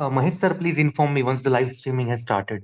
Mahesh sir, please inform me once the live streaming has started.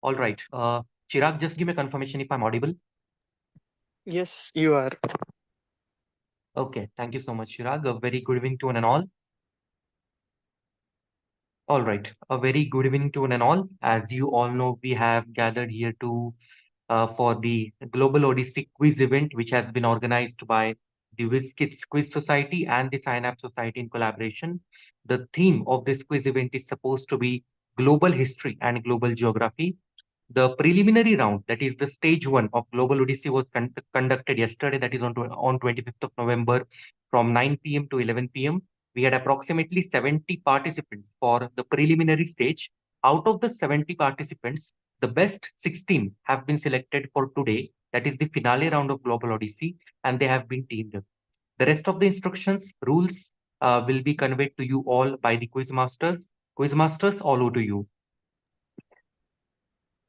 All right. Chirag, just give me a confirmation if I'm audible. Yes, you are. Okay. Thank you so much, Chirag. A very good evening to one and all. All right. A very good evening to one and all. As you all know, we have gathered here to for the Global Odyssey quiz event, which has been organized by the WizKids Quiz Society and the Synapse Society in collaboration. The theme of this quiz event is supposed to be global history and global geography. The preliminary round, that is the stage one of Global Odyssey, was conducted yesterday, that is on 25th of November from 9 p.m. to 11 p.m. We had approximately 70 participants for the preliminary stage. Out of the 70 participants, the best 16 have been selected for today, that is the finale round of Global Odyssey, and they have been teamed up. The rest of the instructions, rules will be conveyed to you all by the quiz masters. Quiz masters, all over to you.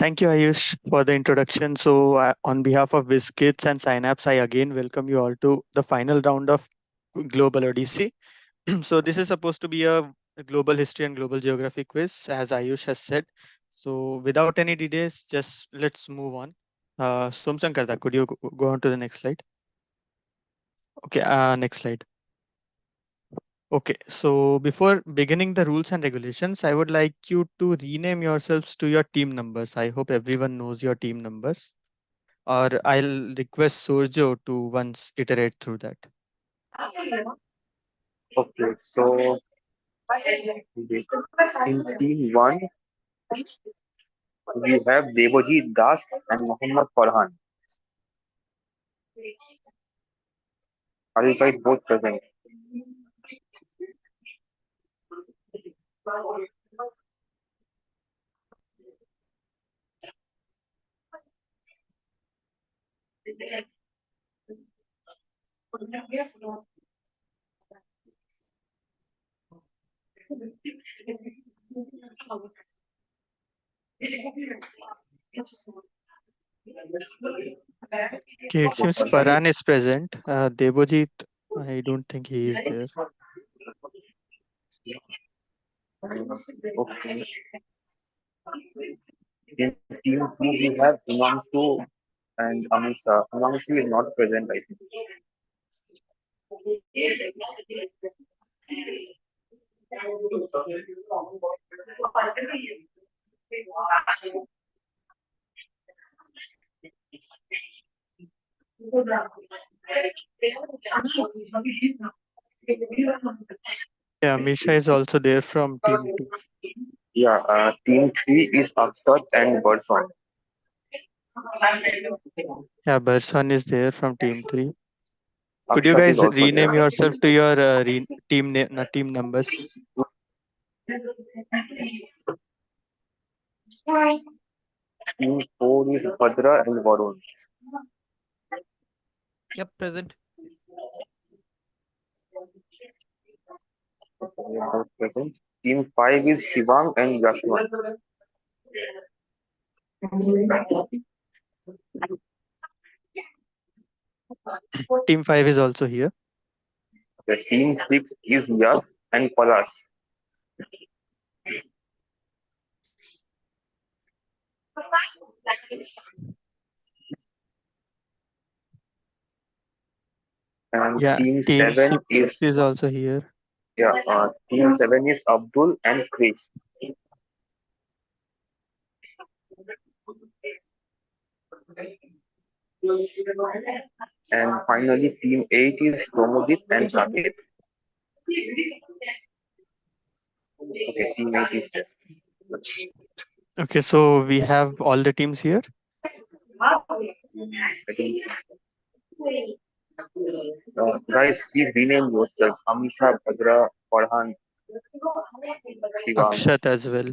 Thank you, Ayush, for the introduction. So, on behalf of WizKids and Synapse, I again welcome you all to the final round of Global Odyssey. So, this is supposed to be a global history and global geography quiz, as Ayush has said. So, without any delays, just let's move on. Somsankarta, could you go on to the next slide? Okay, next slide. Okay, so before beginning the rules and regulations, I would like you to rename yourselves to your team numbers. I hope everyone knows your team numbers. Or I'll request Surjo to once iterate through that. Okay, so in team one, we have Devojit Das and Muhammad Farhan. Are you guys both present? Okay, it seems Farhan is present. Debojit, I don't think he is there. Okay. In team two, we have Himanshu and Amisa. Himanshu is not present, I think. Yeah, Misha is also there from team 2. Yeah, team three is Akshat and Barson. Yeah, Barsan is there from team 3. Could you Akshat is guys also there. rename yourself to your team numbers? Team four is Bhadra and Varun. Yep, present. They are both present. Team five is Shivang and Yashwant. Team 5 is also here. The team 6 is Yash and Palas. And Yeah, team team 7 6 is is also here. team 7 is Abdul and Chris. And finally, team 8 is Promodit and Saket. Okay, team 8 is there. Okay, so we have all the teams here. I think, guys, please rename yourself. Amisha, Bhadra, Farhan, Shivang. Akshat as well.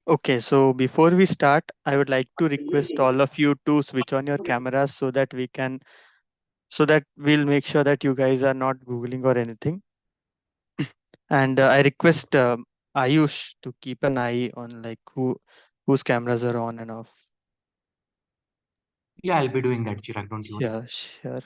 Okay, so before we start, I would like to request all of you to switch on your cameras so that so that we'll make sure that you guys are not Googling or anything. And I request Ayush to keep an eye on like whose cameras are on and off. Yeah, I'll be doing that, Chirag. Don't you worry. Yeah, sure.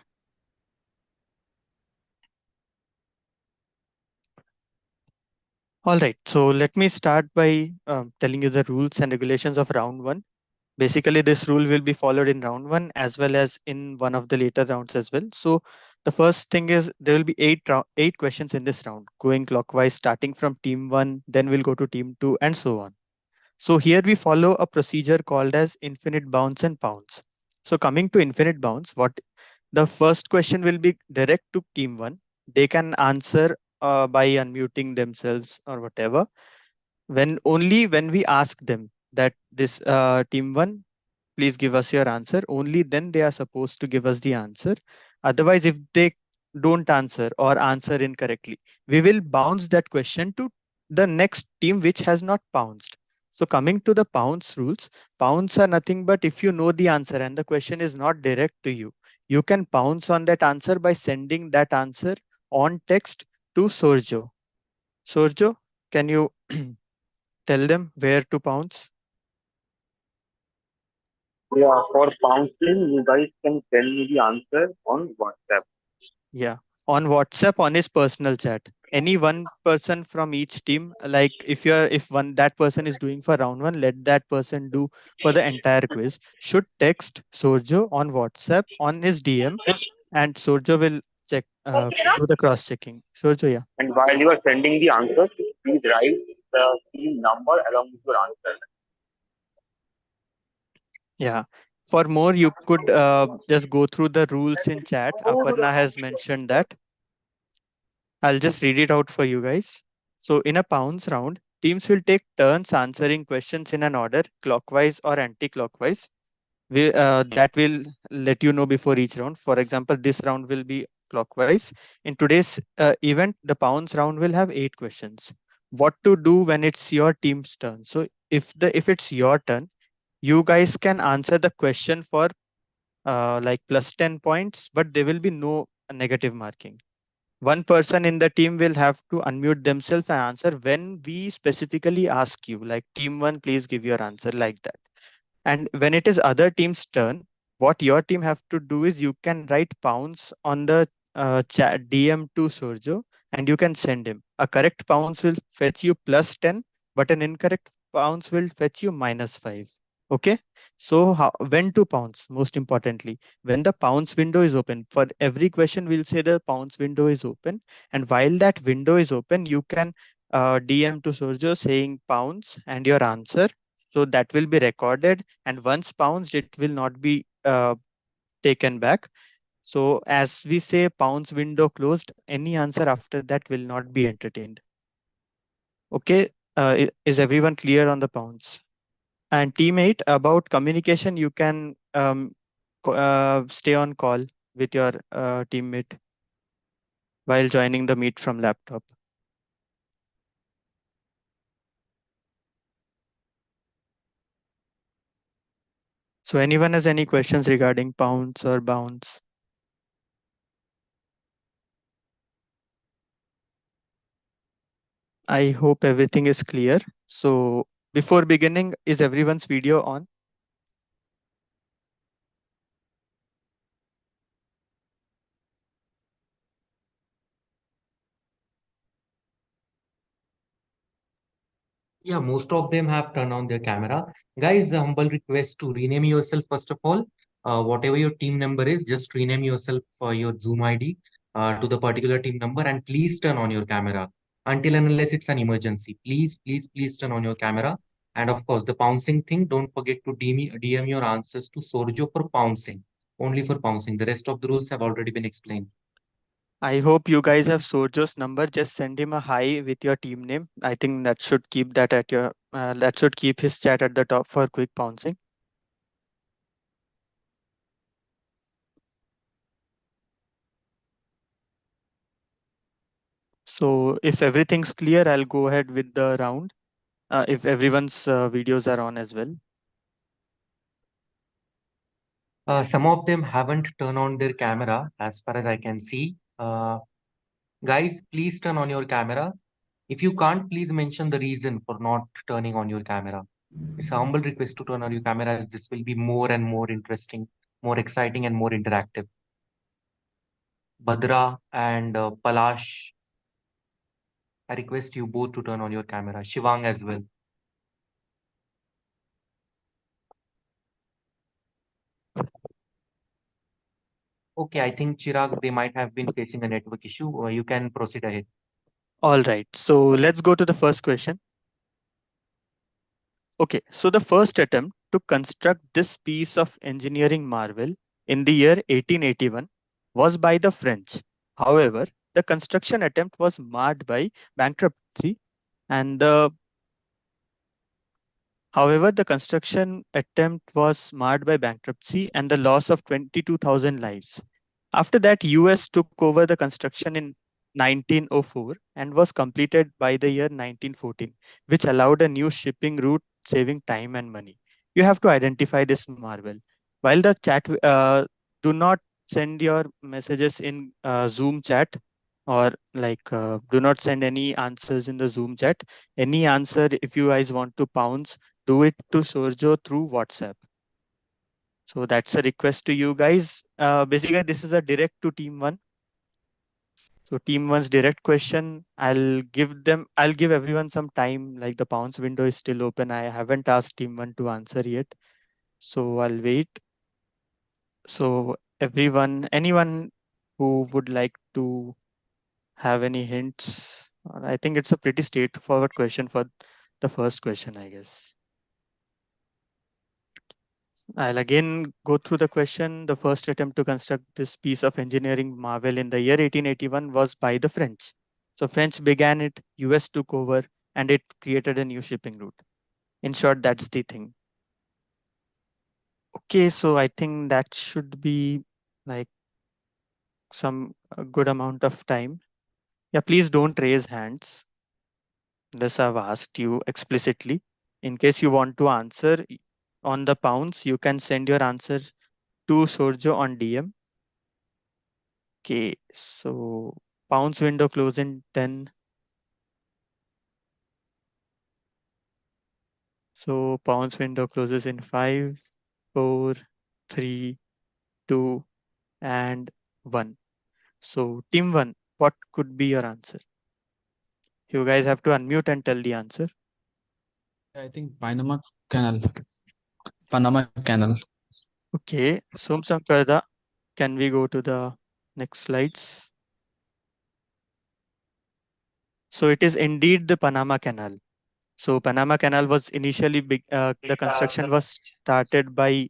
All right, so let me start by telling you the rules and regulations of round one. Basically, this rule will be followed in round one as well as in one of the later rounds as well. So the first thing is there will be eight questions in this round, going clockwise, starting from team one, then we'll go to team two, and so on. So here we follow a procedure called as infinite bounds and pounds. So coming to infinite bounds, what the first question will be direct to team one. They can answer by unmuting themselves or whatever. When only when we ask them that this team one, please give us your answer, only then they are supposed to give us the answer. Otherwise, if they don't answer or answer incorrectly, we will bounce that question to the next team which has not pounced. So coming to the pounce rules, pounce are nothing but if you know the answer and the question is not direct to you, you can pounce on that answer by sending that answer on text to Sorjo. Sorjo, can you tell them where to pounce? Yeah, for bouncing, you guys can send me the answer on WhatsApp. Yeah, on WhatsApp on his personal chat. Any one person from each team, like if one that person is doing for round one, let that person do for the entire quiz. Should text Sorjo on WhatsApp on his DM, and Sorjo will check do the cross checking. Sorjo, yeah, And while you are sending the answers, please write the team number along with your answer. yeah. For more, you could just go through the rules in chat. Aparna has mentioned that. I'll just read it out for you guys. So, in a pounds round, teams will take turns answering questions in an order, clockwise or anti clockwise. That will let you know before each round. For example, this round will be clockwise. In today's event, the pounds round will have 8 questions. What to do when it's your team's turn? So, if it's your turn, you guys can answer the question for like plus 10 points, but there will be no negative marking. One person in the team will have to unmute themselves and answer when we specifically ask you, like team one, please give your answer like that. And when it is other team's turn, what your team have to do is you can write pounds on the chat DM to Surjo and you can send him. A correct pounds will fetch you plus 10, but an incorrect pounds will fetch you minus 5. Okay. So when to pounds, most importantly, when the pounds window is open, for every question, we'll say the pounds window is open. And while that window is open, you can DM to Surjo saying pounds and your answer, so that will be recorded, and once pounced, it will not be taken back. So as we say, pounds window closed, any answer after that will not be entertained. Okay, is everyone clear on the pounds? And teammate, about communication, you can stay on call with your teammate while joining the meet from laptop. So anyone has any questions regarding pounds or bounds? I hope everything is clear. So before beginning, is everyone's video on? Yeah, most of them have turned on their camera. Guys, a humble request to rename yourself first of all. Whatever your team number is, just rename yourself for your Zoom ID to the particular team number and please turn on your camera until and unless it's an emergency. Please, please, please turn on your camera. And of course, the pouncing thing, don't forget to DM your answers to Sorjo for pouncing, only for pouncing. The rest of the rules have already been explained. I hope you guys have Sorjo's number. Just send him a hi with your team name. I think that should keep that at your that should keep his chat at the top for quick pouncing. So if everything's clear, I'll go ahead with the round. If everyone's videos are on as well. Some of them haven't turned on their camera as far as I can see. Guys, please turn on your camera. If you can't, please mention the reason for not turning on your camera. It's a humble request to turn on your camera as this will be more and more interesting, more exciting, and more interactive. Badra and Palash, I request you both to turn on your camera. Shivang as well. Okay, I think Chirag, they might have been facing a network issue. You can proceed ahead. All right. So let's go to the first question. Okay, so the first attempt to construct this piece of engineering marvel in the year 1881 was by the French. However, the construction attempt was marred by bankruptcy and the However, the construction attempt was marred by bankruptcy and the loss of 22,000 lives. After that, US took over the construction in 1904 and was completed by the year 1914, which allowed a new shipping route, saving time and money. You have to identify this marvel. While the chat, do not send your messages in Zoom chat or do not send any answers in the Zoom chat. Any answer, if you guys want to pounce, do it to Sorjo through WhatsApp. So that's a request to you guys. Basically, this is a direct to team one. So team one's direct question, I'll give everyone some time. Like the pounce window is still open. I haven't asked team one to answer yet. So I'll wait. So anyone who would like to have any hints? I think it's a pretty straightforward question for the first question, I guess. I'll again go through the question. The first attempt to construct this piece of engineering marvel in the year 1881 was by the French. So French began it, US took over, and it created a new shipping route. In short, that's the thing. Okay, so I think that should be like some a good amount of time. Yeah, please don't raise hands. This I've asked you explicitly. In case you want to answer on the pounds, you can send your answer to Sorjo on DM. Okay, so pounds window close in 10. So pounds window closes in 5, 4, 3, 2, and 1. So team 1, what could be your answer? You guys have to unmute and tell the answer. I think Panama Canal. Okay, Som Samkarda, can we go to the next slides? So it is indeed the Panama Canal. So Panama Canal was initially big. The construction was started by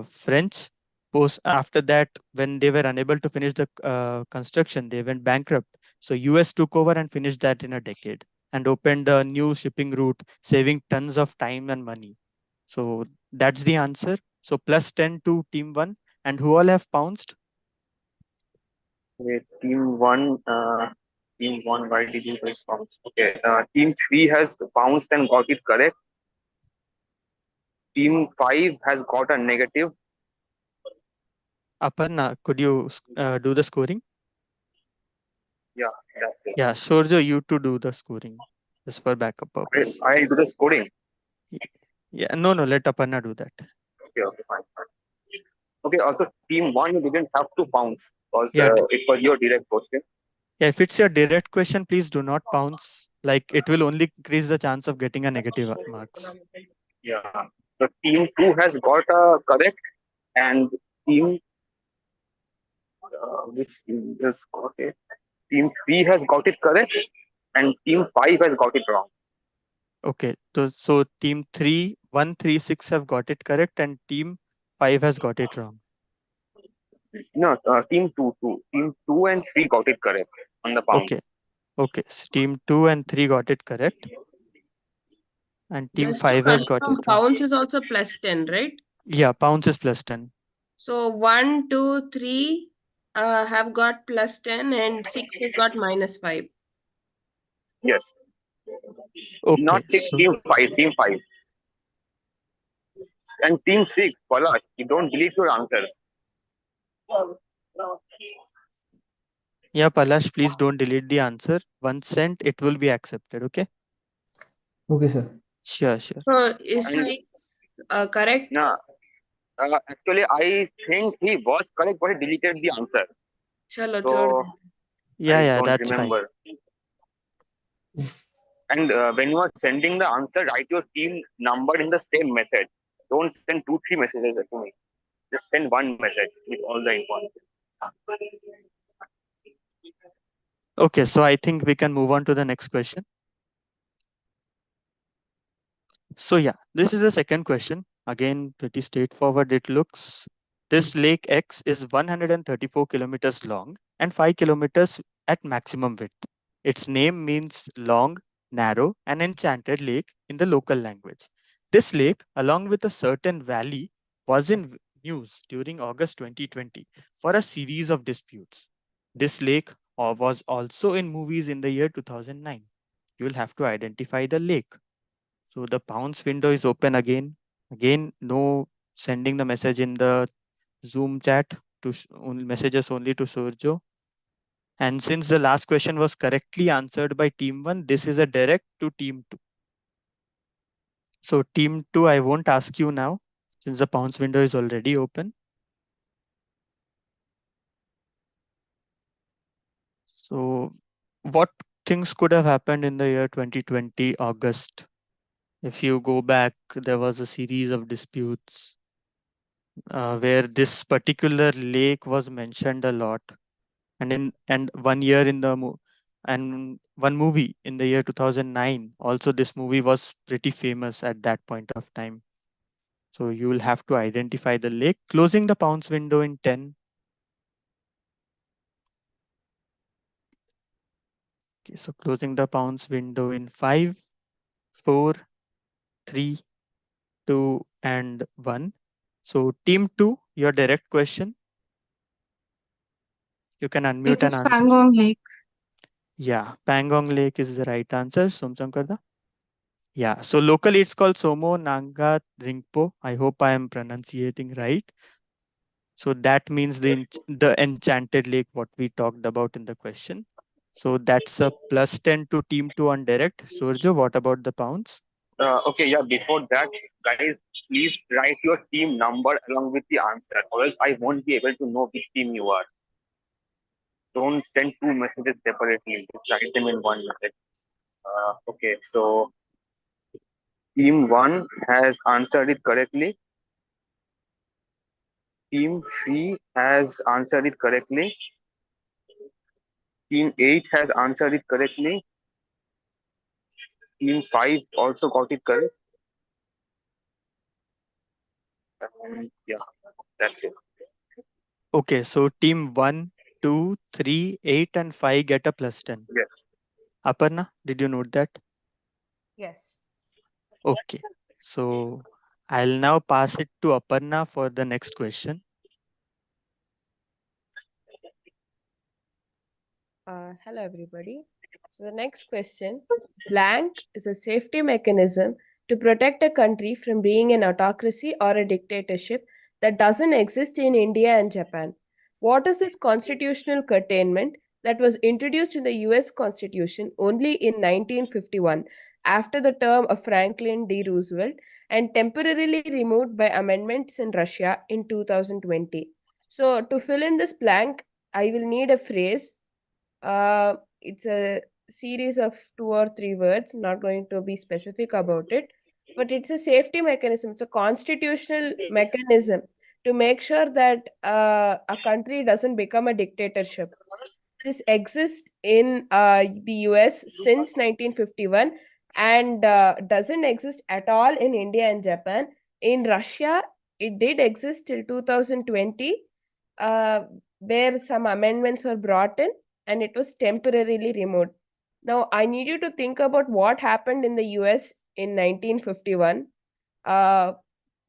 French. Post after that, when they were unable to finish the construction, they went bankrupt. So US took over and finished that in a decade and opened a new shipping route, saving tons of time and money. So that's the answer. So plus 10 to team one. And who all have pounced? Okay, team one, why did you guys bounce? Okay, team three has bounced and got it correct. Team five has got a negative. Aparna, could you do the scoring? Yeah, that's it. Yeah, Surjo, you to do the scoring just for backup purpose. I'll do the scoring. Y- Yeah, no, let Aparna do that. Okay, okay, fine, fine. Okay, also team one, you didn't have to bounce because Yeah, it was your direct question. yeah, if it's your direct question, please do not pounce. Like it will only increase the chance of getting a negative marks. Yeah. So team two has got a correct, and team which team has got it? Team three has got it correct, and team five has got it wrong. Okay, so team 3, 1, 3, 6 have got it correct, and team 5 has got it wrong. No, team two and three got it correct on the pound. Okay, okay. So team 2 and 3 got it correct, and team Just to 5 has got confirm, it wrong. pounds is also plus 10, right? Yeah, pounds is plus 10. So 1, 2, 3 have got plus 10 and 6 has got minus 5. Yes. Okay, Not six, so team five. And team six, Palash, you don't delete your answers. yeah, Palash, please don't delete the answer. Once sent, it will be accepted. Okay, Okay, sir. sure, sure. So is And 6 correct? no, actually, I think he was correct, but he deleted the answer. Chalo, chhod So de. Yeah, I yeah, don't that's fine. remember. And when you are sending the answer, write your team number in the same message. Don't send two, three messages to me. Just send one message with all the information. Okay, so I think we can move on to the next question. So yeah, this is the second question. Again, pretty straightforward it looks. This lake X is 134 kilometers long and 5 kilometers at maximum width. Its name means long, narrow, and enchanted lake in the local language. This lake, along with a certain valley, was in news during August 2020 for a series of disputes. This lake was also in movies in the year 2009. You will have to identify the lake. So the pounds window is open again. Again, no sending the message in the Zoom chat to only messages only to Surjo. And since the last question was correctly answered by team 1, this is a direct to team 2. So team 2, I won't ask you now since the pounds window is already open. So what things could have happened in the year 2020 August? If you go back, there was a series of disputes where this particular lake was mentioned a lot, and 1 year in the and one movie in the year 2009 also. This movie was pretty famous at that point of time. So you will have to identify the lake. Closing the pounds window in 10. Okay, so closing the pounds window in 5, 4, 3, 2, and 1. So team 2, your direct question, you can unmute It and is answer. Pangong Lake. Yeah, Pangong Lake is the right answer. Somshankarda. Yeah, so locally it's called Somo Nanga Ringpo. I hope I am pronunciating right. So that means the enchanted lake, what we talked about in the question. So that's a plus 10 to team 2 on direct. Surjo, what about the pounds? Okay, yeah, before that, guys, please write your team number along with the answer, or else I won't be able to know which team you are. Don't send two messages separately, just write them in one message. Okay, so team 1 has answered it correctly. Team 3 has answered it correctly. Team 8 has answered it correctly. Team 5 also got it correct. And yeah, that's it. Okay, so team 1, 2, 3, 8, and 5 get a plus 10. Yes. Aparna, did you note that? Yes. Okay, so I'll now pass it to Aparna for the next question. Hello, everybody. So, the next question, blank is a safety mechanism to protect a country from being an autocracy or a dictatorship that doesn't exist in India and Japan. What is this constitutional containment that was introduced in the US Constitution only in 1951 after the term of Franklin D. Roosevelt and temporarily removed by amendments in Russia in 2020. So, to fill in this blank, I will need a phrase. It's a series of 2 or 3 words, not going to be specific about it, but it's a safety mechanism. It's a constitutional mechanism to make sure that a country doesn't become a dictatorship. This exists in the US since 1951 and doesn't exist at all in India and Japan. In Russia, it did exist till 2020, uh, where some amendments were brought in and it was temporarily removed. Now, I need you to think about what happened in the US in 1951. Uh,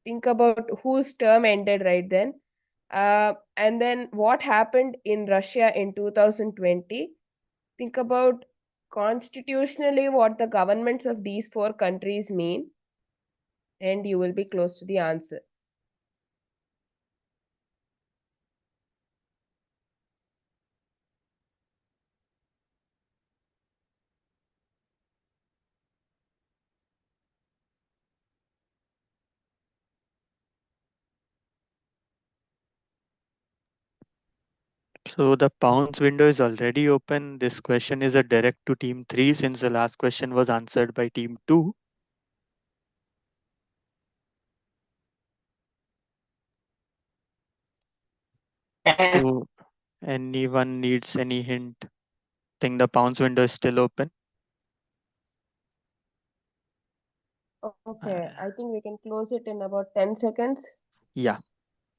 think about whose term ended right then. And then what happened in Russia in 2020. Think about constitutionally what the governments of these four countries mean, and you will be close to the answer. So the pounds window is already open. This question is a direct to team 3 since the last question was answered by team 2. And So anyone needs any hint? Think the pounds window is still open? Okay, I think we can close it in about 10 seconds. Yeah.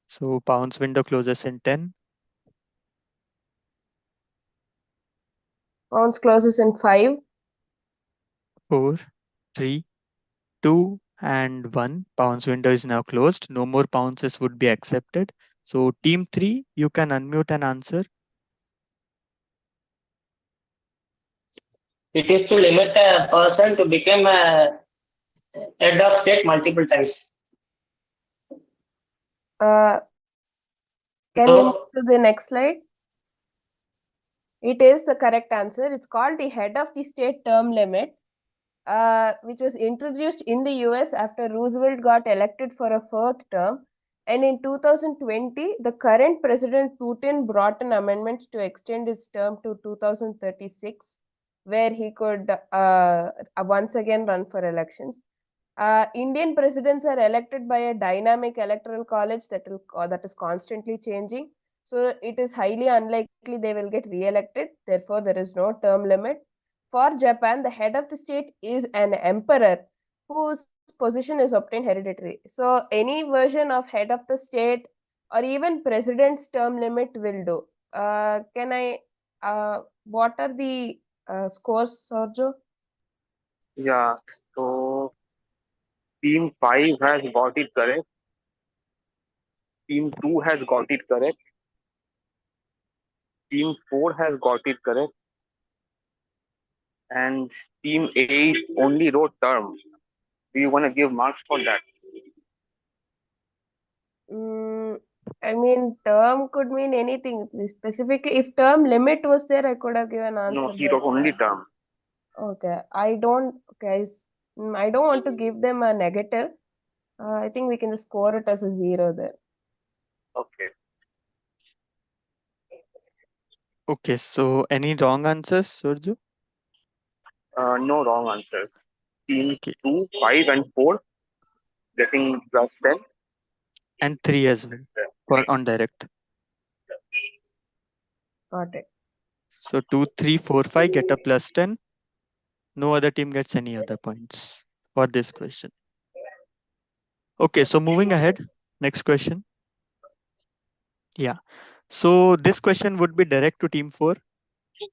So pounds window closes in 10, Pounds closes in 5. 4, 3, 2, and 1. Pounds window is now closed. No more pounces would be accepted. So team 3, you can unmute and answer. it is to limit a person to become a head of state multiple times. Can we move No, to the next slide? It is the correct answer. It's called the head of the state term limit, which was introduced in the US after Roosevelt got elected for a fourth term. And in 2020, the current President Putin brought an amendment to extend his term to 2036, where he could once again run for elections. Indian presidents are elected by a dynamic electoral college that is constantly changing. So it is highly unlikely they will get re-elected. Therefore, there is no term limit. For Japan, the head of the state is an emperor whose position is obtained hereditary. So any version of head of the state or even president's term limit will do. Can I? What are the scores, Sergio? Yeah. So team 5 has got it correct. Team 2 has got it correct. Team 4 has got it correct. And team 8 only wrote terms. Do you want to give marks for that? I mean, term could mean anything. Specifically, if term limit was there, I could have given No, answer. he But wrote only term. okay, I don't. Okay, I don't want to give them a negative. I think we can just score it as a 0 there. Okay. Okay, so any wrong answers, Surju? No wrong answers. Team Okay, 2, 5, and 4 getting plus 10. and 3 as well for on direct. Got it. So 2, 3, 4, 5 get a plus 10. No other team gets any other points for this question. Okay, so moving ahead, next question. Yeah, so this question would be direct to team 4.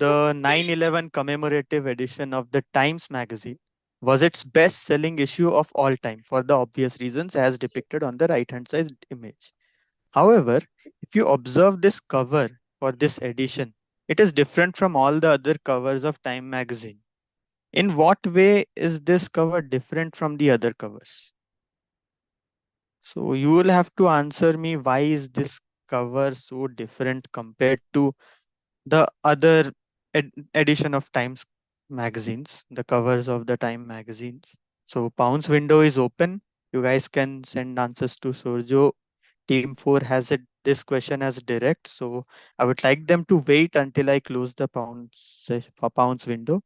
The 9/11 commemorative edition of the Times magazine was its best selling issue of all time for the obvious reasons as depicted on the right hand side image. However, if you observe this cover for this edition, it is different from all the other covers of Time magazine. In what way is this cover different from the other covers? So you will have to answer me, why is this cover so different compared to the other edition of Times magazines, the covers of the Time magazines. So Pounds window is open. You guys can send answers to Sorjo. Team 4 has it this question as direct. So I would like them to wait until I close the Pounds window.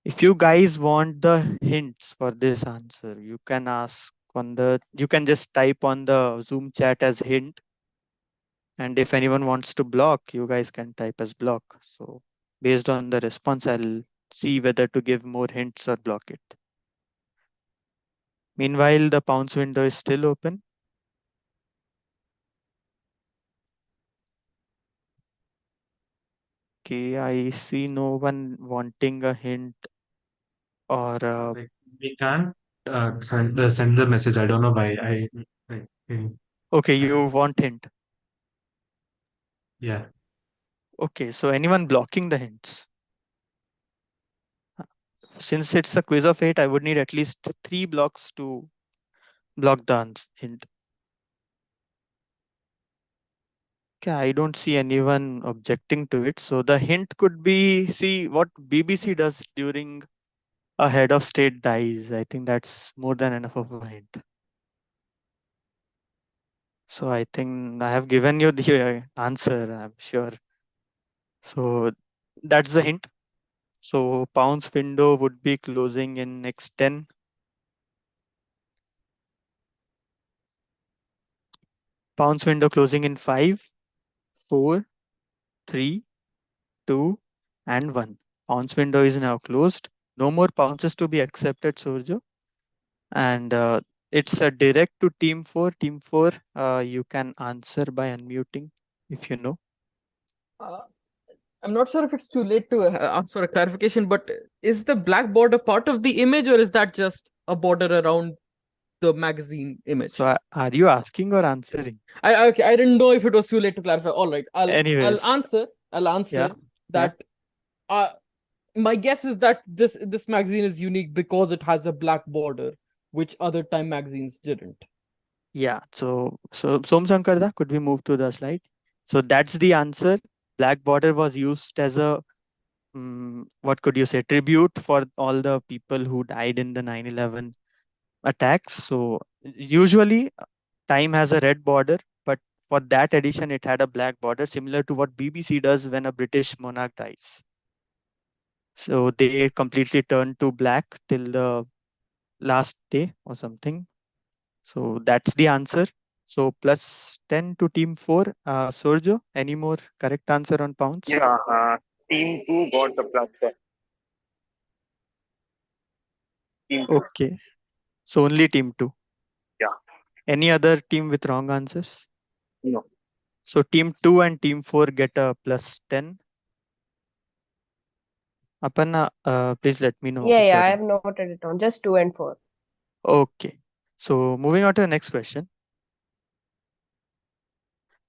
If you guys want the hints for this answer, you can ask on you can just type on the Zoom chat as hint. And if anyone wants to block, you guys can type as block. So based on the response, I'll see whether to give more hints or block it. Meanwhile, the Pounds window is still open. Okay, I see no one wanting a hint or Like, we can't send the message. I don't know why. okay, you want hint. Yeah. Okay, so anyone blocking the hints? Since it's a quiz of 8, I would need at least 3 blocks to block the hint. Okay, I don't see anyone objecting to it. So the hint could be, see what BBC does during a head of state dies. I think that's more than enough of a hint. So I think I have given you the answer, I'm sure. So that's the hint. So Pounds window would be closing in next 10. Pounds window closing in 5, 4, 3, 2, and 1. Pounds window is now closed. No more pounces to be accepted, Surjo. And it's a direct to team 4. Team 4, you can answer by unmuting if you know. Uh, I'm not sure if it's too late to ask for a clarification, but is the black border part of the image, or is that just a border around the magazine image? So are you asking or answering? Okay, I didn't know if it was too late to clarify. All right, Anyways, I'll answer yeah, that. My guess is that this magazine is unique because it has a black border, which other Time magazines didn't. yeah. So Som Sankarda, could we move to the slide? So that's the answer. Black border was used as a what could you say, tribute for all the people who died in the 9/11 attacks. So usually Time has a red border, but for that edition it had a black border, similar to what BBC does when a British monarch dies. So they completely turned to black till the last day or something. So that's the answer. So plus 10 to team 4. Sorjo, any more correct answer on Pounds? Yeah, team 2 got the plus 10. Team 2. Okay. So only team 2. Yeah. Any other team with wrong answers? No. So team 2 and team 4 get a plus 10. Aparna, please let me know. Yeah, if yeah, you're I done. have noted it on. Just 2 and 4. Okay. So moving on to the next question.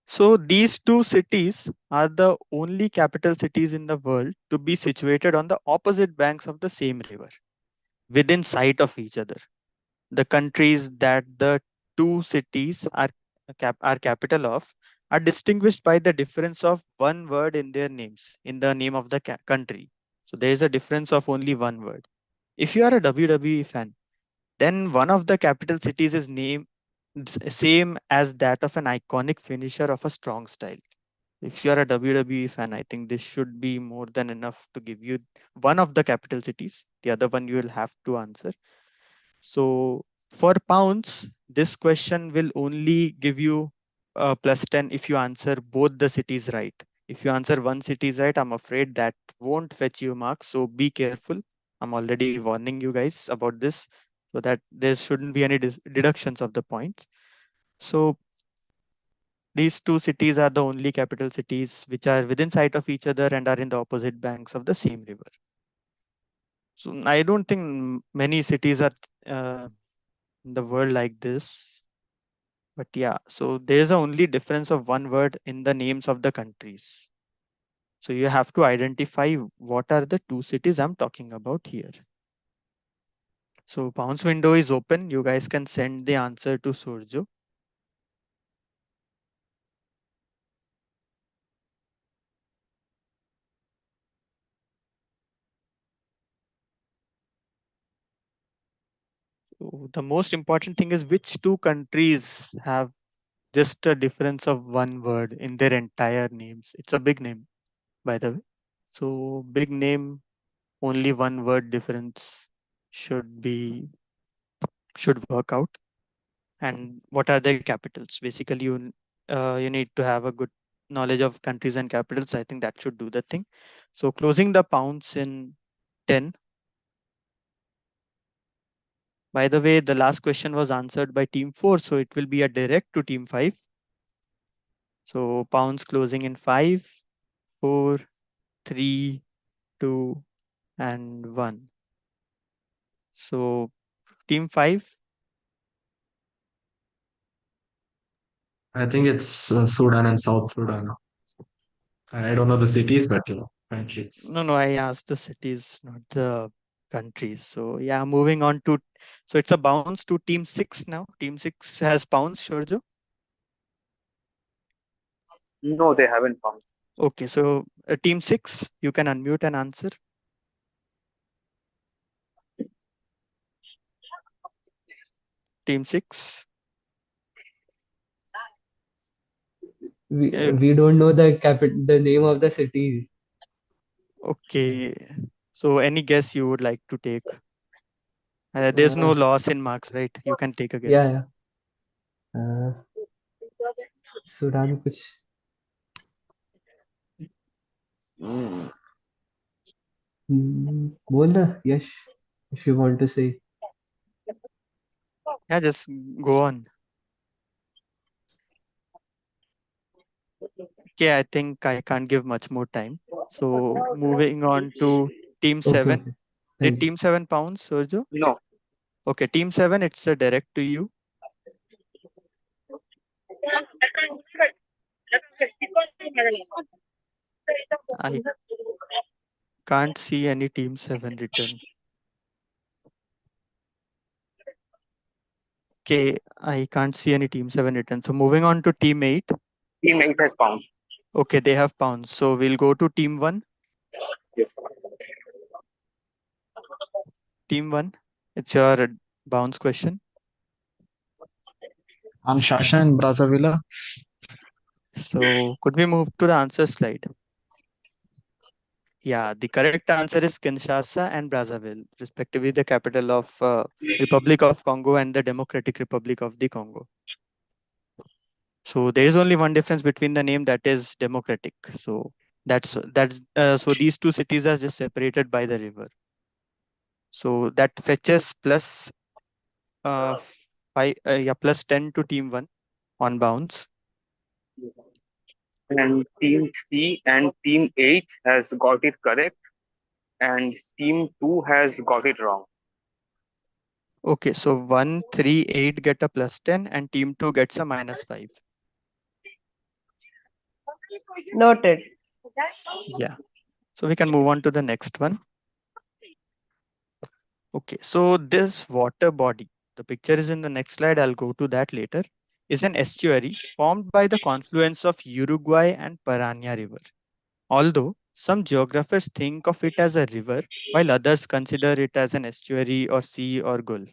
So these two cities are the only capital cities in the world to be situated on the opposite banks of the same river, within sight of each other. The countries that the two cities are capital of are distinguished by the difference of one word in their names, in the name of the country. So there is a difference of only one word. If you are a WWE fan, then one of the capital cities is named same as that of an iconic finisher of a strong style. If you are a WWE fan, I think this should be more than enough to give you one of the capital cities. The other one you will have to answer. So for pounds, this question will only give you plus 10 if you answer both the cities right. If you answer one city is right, I'm afraid that won't fetch you marks. So be careful. I'm already warning you guys about this so that there shouldn't be any deductions of the points. So these two cities are the only capital cities which are within sight of each other and are in the opposite banks of the same river. So I don't think many cities are in the world like this. But yeah, so there's a only difference of one word in the names of the countries. So you have to identify what are the two cities I'm talking about here. So Pounds window is open. You guys can send the answer to Surjo. So the most important thing is which two countries have just a difference of one word in their entire names. It's a big name, by the way. So big name, only one word difference should be should work out. And what are their capitals? Basically, you need to have a good knowledge of countries and capitals. I think that should do the thing. So closing the pounds in 10. By the way, the last question was answered by team 4, so it will be a direct to team 5. So pounds closing in 5, 4, 3, 2, and 1. So team 5. I think it's Sudan and South Sudan. I don't know the cities, but countries. No, I asked the cities, not the countries. So yeah, moving on to, so it's a bounce to team 6 now. Team 6 has pounds, Shorjo. No, they haven't found. Okay, so team 6, you can unmute and answer. Team 6. We don't know the name of the cities. Okay, so any guess you would like to take? There's no Uh, loss in marks, right? You can take a yeah, guess. yeah. Sudan कुछ बोल ना यश if you want to say. Yeah, just go on. Okay, I think I can't give much more time. So moving on to team Okay, 7. okay. Did Thank you. team 7 pounds, Sergio? No. Okay, team 7, it's a direct to you. I can't see any team 7 written. Okay, I can't see any team 7 written. So moving on to team 8. Team 8 has found. Okay, they have pounds. So we'll go to team 1. Yes. Team 1, it's your bounce question. Shasha and Brazzaville. So could we move to the answer slide? Yeah, the correct answer is Kinshasa and Brazzaville, respectively the capital of Republic of Congo and the Democratic Republic of the Congo. So there is only one difference between the name, that is democratic. So so these two cities are just separated by the river. So that fetches plus uh, 10 to team 1 on bounce. And team C and team 8 has got it correct, and team 2 has got it wrong. Okay, so 1, 3, 8 get a plus 10 and team 2 gets a minus 5. Noted. Yeah. So we can move on to the next one. Okay, so this water body, the picture is in the next slide, I'll go to that later, is an estuary formed by the confluence of Uruguay and Paraná River. Although some geographers think of it as a river, while others consider it as an estuary or sea or gulf.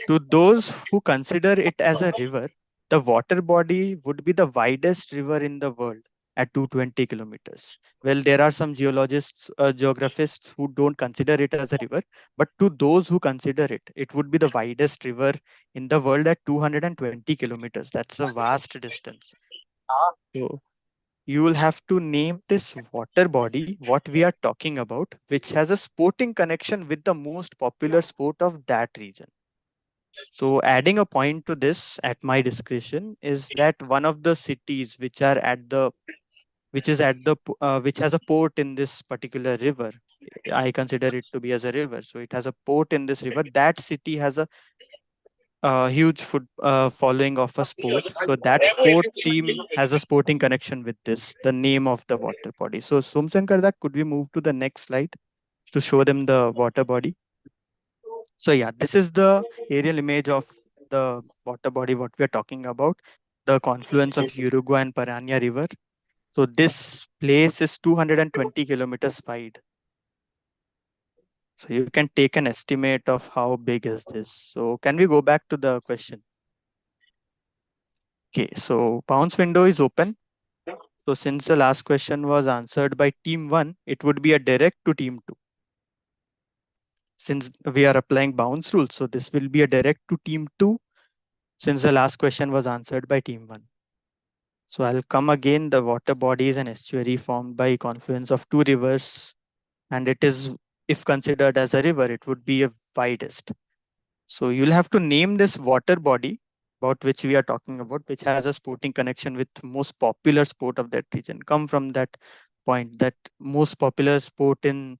To those who consider it as a river, the water body would be the widest river in the world at 220 kilometers. Well, there are some geologists, geographists who don't consider it as a river, but to those who consider it, it would be the widest river in the world at 220 kilometers. That's a vast distance. So you will have to name this water body, what we are talking about, which has a sporting connection with the most popular sport of that region. So adding a point to this at my discretion is that one of the cities which are at the which has a port in this particular river, I consider it to be as a river. So it has a port in this river. That city has a huge following of a sport. So that sport team has a sporting connection with this, the name of the water body. So Somsankarda, could we move to the next slide to show them the water body? So yeah, this is the aerial image of the water body, what we are talking about, the confluence of Uruguay and Paraná River. So this place is 220 kilometers wide. So you can take an estimate of how big is this. So can we go back to the question? Okay, so bounce window is open. So since the last question was answered by team 1, it would be a direct to team 2. Since we are applying bounce rule, so this will be a direct to team 2 since the last question was answered by team 1. So I'll come again. The water body is an estuary formed by confluence of two rivers, and it is, if considered as a river, it would be a widest. So you'll have to name this water body about which we are talking about, which has a sporting connection with most popular sport of that region. Come from that point, that most popular sport in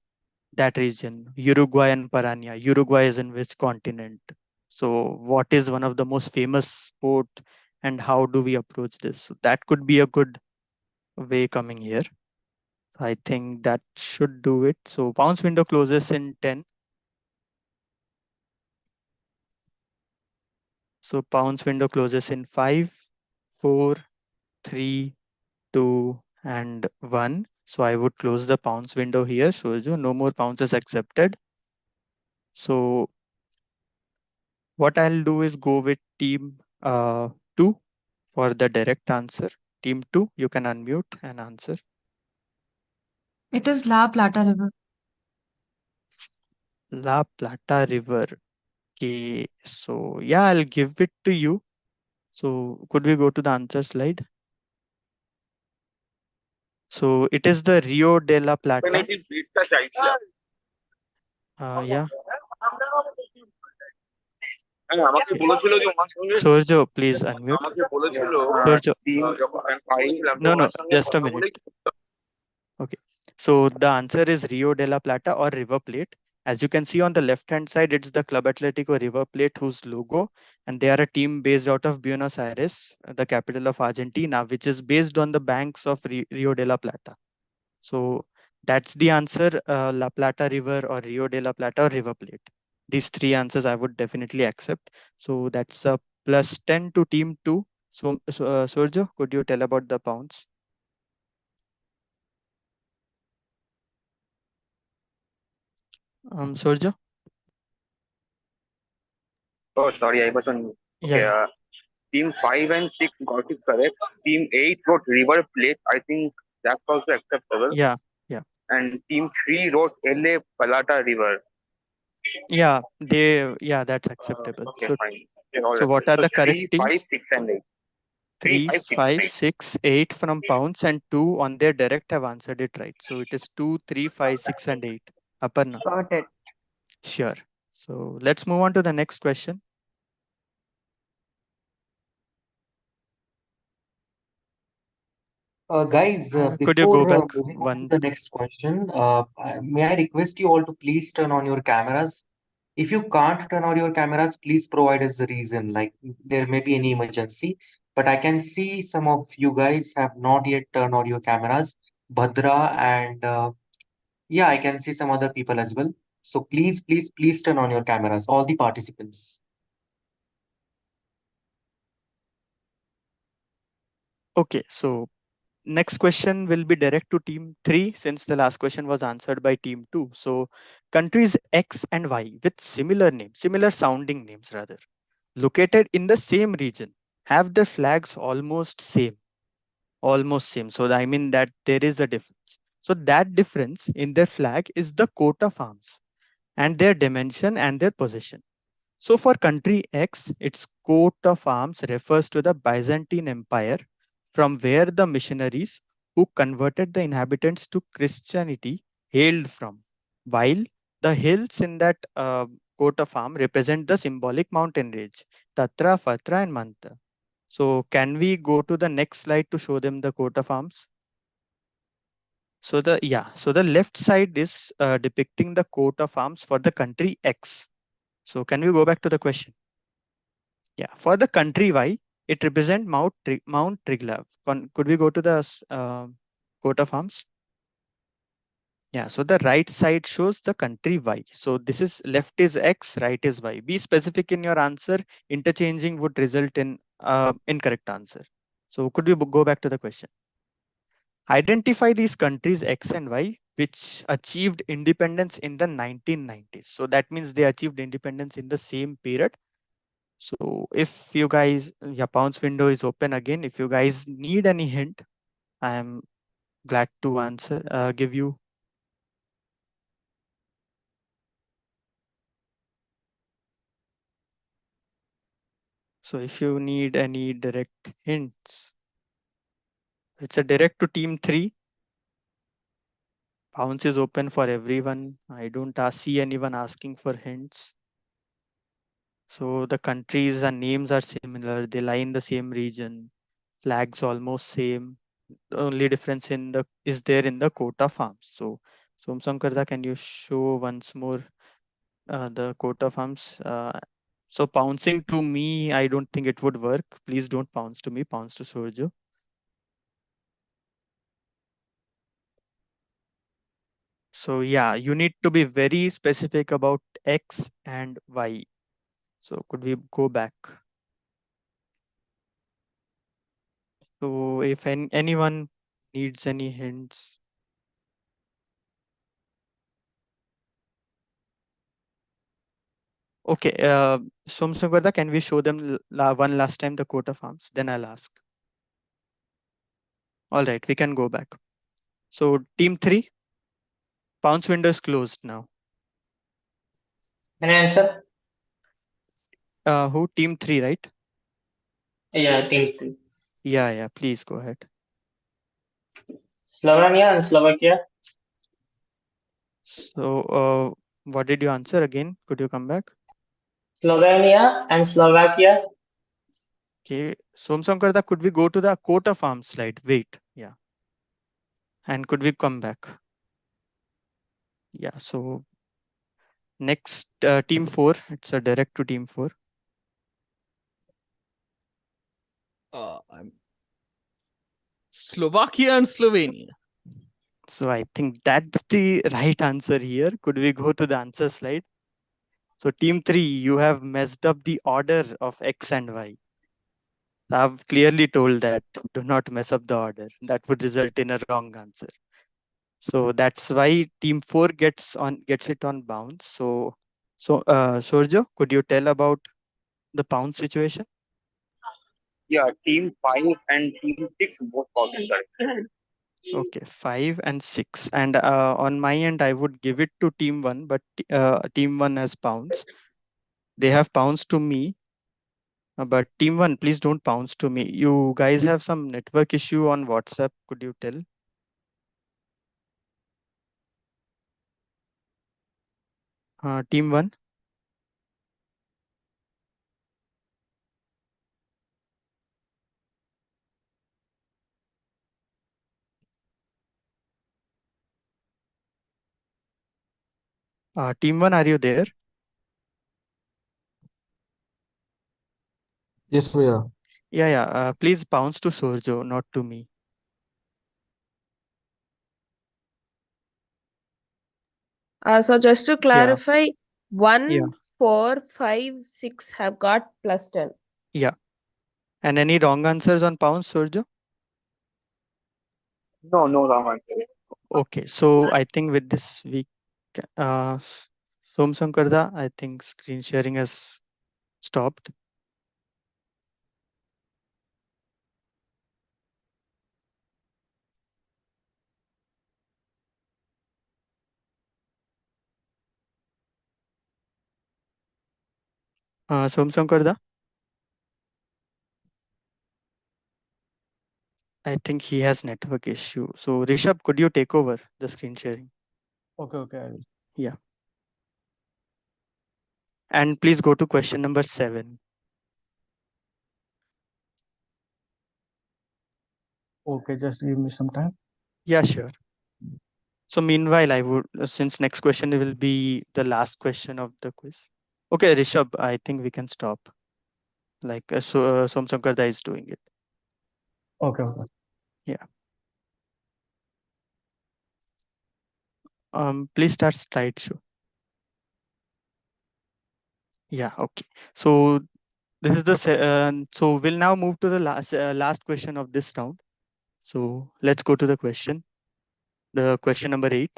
that region, Uruguay and Parania. Uruguay is in which continent? So what is one of the most famous sport and how do we approach this? So that could be a good way coming here. So I think that should do it. So bounce window closes in 10. So bounce window closes in 5, 4, 3, 2, and 1. So I would close the pounce window here. So no more pounces accepted. So what I'll do is go with team 2 for the direct answer. Team 2, you can unmute and answer. It is La Plata River. La Plata River. Okay, so yeah, I'll give it to you. So could we go to the answer slide? So it is the Rio de la Plata. Yeah. Sorjo, please unmute. Sorjo. No, just a minute. Okay. So the answer is Rio de la Plata or River Plate. As you can see on the left hand side, it's the Club Atletico River Plate whose logo, and they are a team based out of Buenos Aires, the capital of Argentina, which is based on the banks of Rio de la Plata. So that's the answer, La Plata River or Rio de la Plata or River Plate. These three answers I would definitely accept. So that's a plus 10 to team 2. So, Surjo, could you tell about the pounds? Surjo? Oh, sorry, I was on. Okay, Yeah. team 5 and 6 got it correct. Team 8 wrote River Plate. I think that's also acceptable. Yeah. Yeah. And team 3 wrote LA Palata River. Yeah, that's acceptable. Okay, So, fine. so what are So the correct 3, 5, teams? 6, and 8. 3, 3, 5, 6, 5, 8. 6, 8 from pounds and 2 on their direct have answered it right. So it is 2, 3, 5, 6, and 8. Aparna. Got it. Sure. So let's move on to the next question. Guys, Could you go before back moving on to one? the next question, may I request you all to please turn on your cameras? If you can't turn on your cameras, please provide us a reason, like there may be any emergency. But I can see some of you guys have not yet turned on your cameras, Bhadra, and yeah, I can see some other people as well. So please, please, please turn on your cameras, all the participants. Okay, so next question will be direct to team 3 since the last question was answered by team 2. So countries X and Y with similar names, similar sounding names rather, located in the same region, have their flags almost same. So I mean that there is a difference. So that difference in their flag is the coat of arms and their dimension and their position. So for country X, its coat of arms refers to the Byzantine Empire, from where the missionaries who converted the inhabitants to Christianity hailed from, while the hills in that coat of arms represent the symbolic mountain range, Tatra, Fatra, and Manta. So can we go to the next slide to show them the coat of arms? So the left side is depicting the coat of arms for the country X. So can we go back to the question? Yeah, for the country Y, it represents Mount Triglav. Could we go to the coat of arms? Yeah, so the right side shows the country Y. So this is left is X, right is Y. Be specific in your answer. Interchanging would result in incorrect answer. So could we go back to the question? Identify these countries X and Y which achieved independence in the 1990s. So that means they achieved independence in the same period. So if you guys, yeah, Pounce window is open again. If you guys need any hint, I am glad to answer, give you. So if you need any direct hints, it's a direct to team 3. Pounce is open for everyone. I don't see anyone asking for hints. So the countries and names are similar. They lie in the same region. Flags almost same. The only difference in the is there in the coat of arms. So Somsankarda, can you show once more the coat of arms? So pouncing to me, I don't think it would work. Please don't pounce to me. Pounce to Surjo. So yeah, you need to be very specific about X and Y. So could we go back? So if anyone needs any hints. Okay, Somsagarda, can we show them one last time the coat of arms? Then I'll ask. All right, we can go back. So team 3, Pounce window is closed now. Can I answer? Who? Team 3, right? Yeah, team three. Yeah, please go ahead. Slovenia and Slovakia. So what did you answer again? Could you come back? Slovenia and Slovakia. Okay, Somsagarda, could we go to the coat of arms slide? Wait, yeah. And could we come back? Yeah, so next team 4, it's a direct to team 4. Slovakia and Slovenia. So I think that's the right answer here. Could we go to the answer slide? So team 3, you have messed up the order of X and Y. I've clearly told that do not mess up the order. That would result in a wrong answer. So that's why team 4 gets it on bounce. So Sorjo, could you tell about the pound situation? Yeah, team 5 and team 6 both got it correct. Okay, 5 and 6. And on my end, I would give it to team 1, but team 1 has pounds. They have pounds to me. But team 1, please don't pounce to me. You guys have some network issue on WhatsApp. Could you tell? Team 1. Team 1, are you there? Yes, Priya. Yeah. Please bounce to Sorjo, not to me. So just to clarify, Yeah. 1, 4, 5, 6 have got plus 10. Yeah. And any wrong answers on pounds, Sorjo? No wrong answer. Okay. So I think with this week, Somsankarda, I think screen sharing has stopped. Somsankarda, I think he has network issue. So Rishabh, could you take over the screen sharing? Okay, I will. Yeah. And please go to question number 7. Okay, just give me some time. Yeah, sure. So meanwhile, I would, since next question will be the last question of the quiz. Okay, Rishabh, I think we can stop. Like Somsankarda is doing it. Okay. Yeah. Please start slideshow. Yeah. Okay. So this is so we'll now move to the last question of this round. So let's go to the question. the question number 8.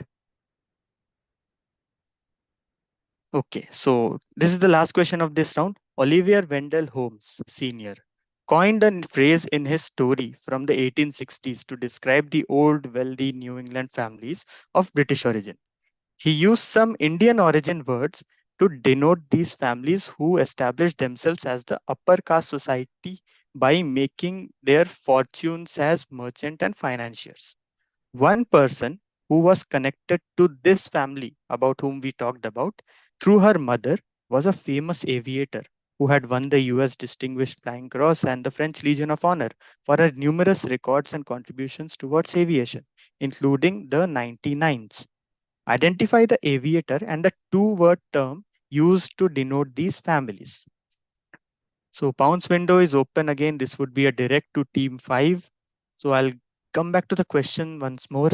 Okay, so this is the last question of this round. Oliver Wendell Holmes Sr. coined a phrase in his story from the 1860s to describe the old wealthy New England families of British origin. He used some Indian origin words to denote these families who established themselves as the upper caste society by making their fortunes as merchant and financiers. One person who was connected to this family about whom we talked about through her mother was a famous aviator who had won the US Distinguished Flying Cross and the French Legion of Honor for her numerous records and contributions towards aviation, including the 99s. Identify the aviator and the two-word term used to denote these families. So Pounce window is open again. This would be a direct to team 5. So I'll come back to the question once more.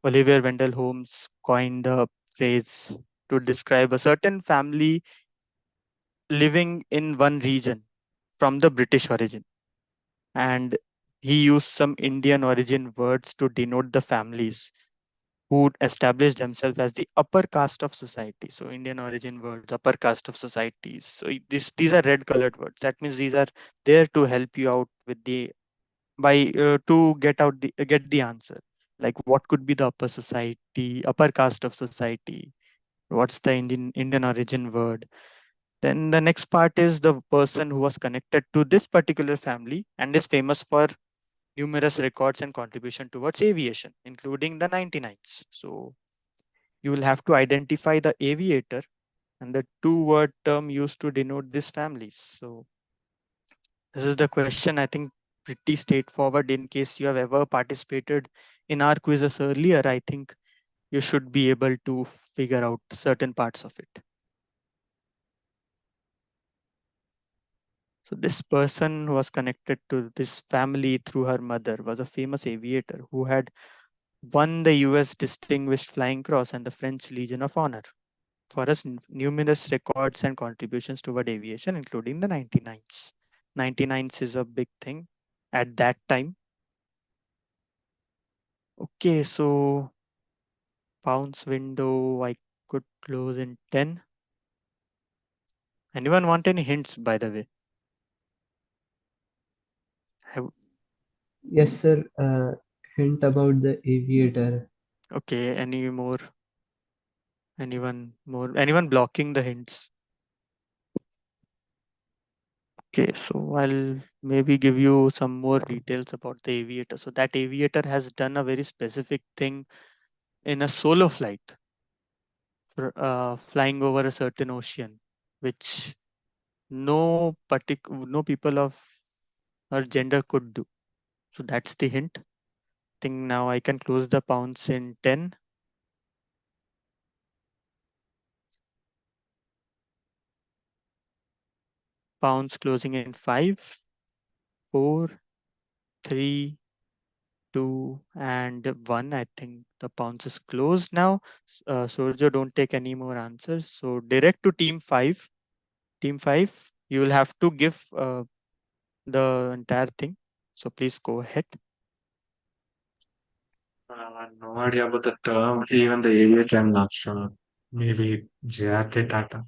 Oliver Wendell Holmes coined the phrase to describe a certain family living in one region from the British origin. And he used some Indian origin words to denote the families who established themselves as the upper caste of society. So Indian origin words, upper caste of societies. So these are red colored words. That means these are there to help you out with the by to get the answer. Like what could be the upper society, upper caste of society? What's the Indian origin word? Then the next part is the person who was connected to this particular family and is famous for numerous records and contribution towards aviation, including the 99s. So you will have to identify the aviator and the two-word term used to denote these families. So this is the question. I think pretty straightforward. In case you have ever participated in our quizzes earlier, I think you should be able to figure out certain parts of it. So this person who was connected to this family through her mother was a famous aviator who had won the US Distinguished Flying Cross and the French Legion of Honor for his numerous records and contributions toward aviation, including the 99s. 99s is a big thing at that time. Okay, so Pounce window I could close in 10. Anyone want any hints, by the way? Have, Yes, sir. Hint about the aviator. okay, any more? Anyone more? Anyone blocking the hints? Okay, so I'll maybe give you some more details about the aviator. So that aviator has done a very specific thing in a solo flight, flying over a certain ocean, which no people of her gender could do. So that's the hint. I think now I can close the pounds in 10. Pounds closing in 5, 4, 3, 2, and 1. I think the pounds is closed now. Sorjo, don't take any more answers. So direct to team 5. Team 5, you will have to give the entire thing. So please go ahead. No idea about the term. Even the aviator, I'm not sure. Maybe JRK Tata.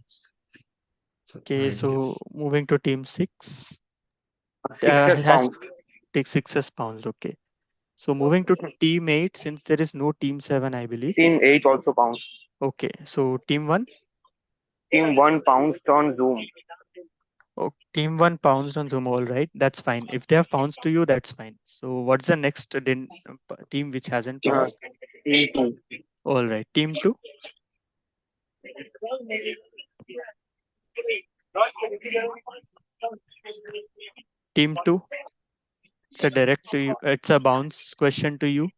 Okay, so moving to team 6. Sixes Has pounds. take 6 as pounds. Okay. So moving to team 8, since there is no team 7, I believe. Team 8 also pounds. Okay, so team 1. Team 1 pounced on Zoom. Oh, team 1 pounced on Zoom. All right, that's fine. If they have pounced to you, that's fine. So what's the next team which hasn't Uh, pounced? team 2. All right, team 2. Team 2. It's a direct to you. It's a bounce question to you.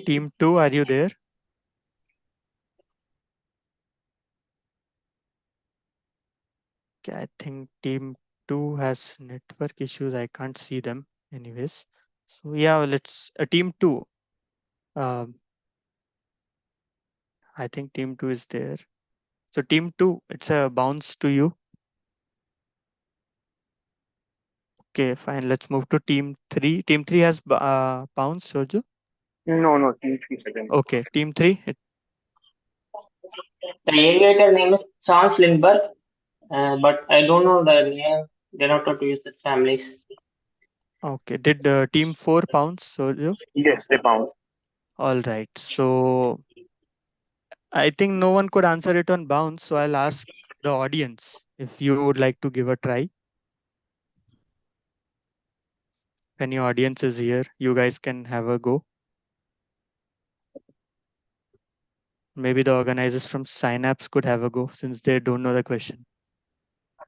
Team 2, are you there? Okay, I think team 2 has network issues. I can't see them anyways. So yeah, let's team 2. Um, I think team 2 is there. So team 2, it's a bounce to you. Okay, fine. Let's move to team three. Team three has pounds, Soju. No, team 3 seconds. Okay, team three. The aviator name is Charles Lindbergh, but I don't know the name denoted to use the families. Okay, did team four pounds, Soju? Yes, they bounce. All right. So I think no one could answer it on bounce. So I'll ask the audience if you would like to give a try. If any audience is here, you guys can have a go. Maybe the organizers from Synapse could have a go since they don't know the question.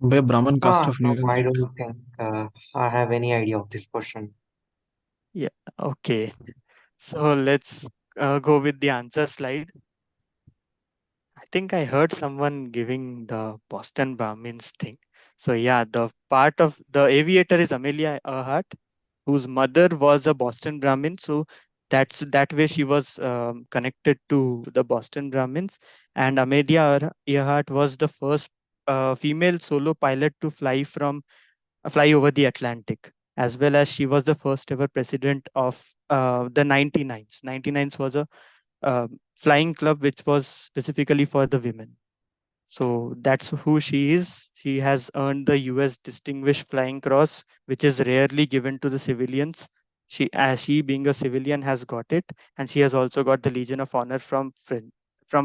By Brahman caste Ah, of no, Neelam. I don't think I have any idea of this question. Yeah. Okay. So let's go with the answer slide. I think I heard someone giving the Boston Brahmins thing. So yeah, the part of the aviator is Amelia Earhart, whose mother was a Boston Brahmin. So that's that way she was connected to the Boston Brahmins. And Amelia Earhart was the first female solo pilot to fly over the Atlantic, as well as she was the first ever president of the 99s. 99s was a flying club which was specifically for the women. So that's who she is. She has earned the US Distinguished Flying Cross, which is rarely given to the civilians. As she being a civilian, has got it, and she has also got the Legion of Honor from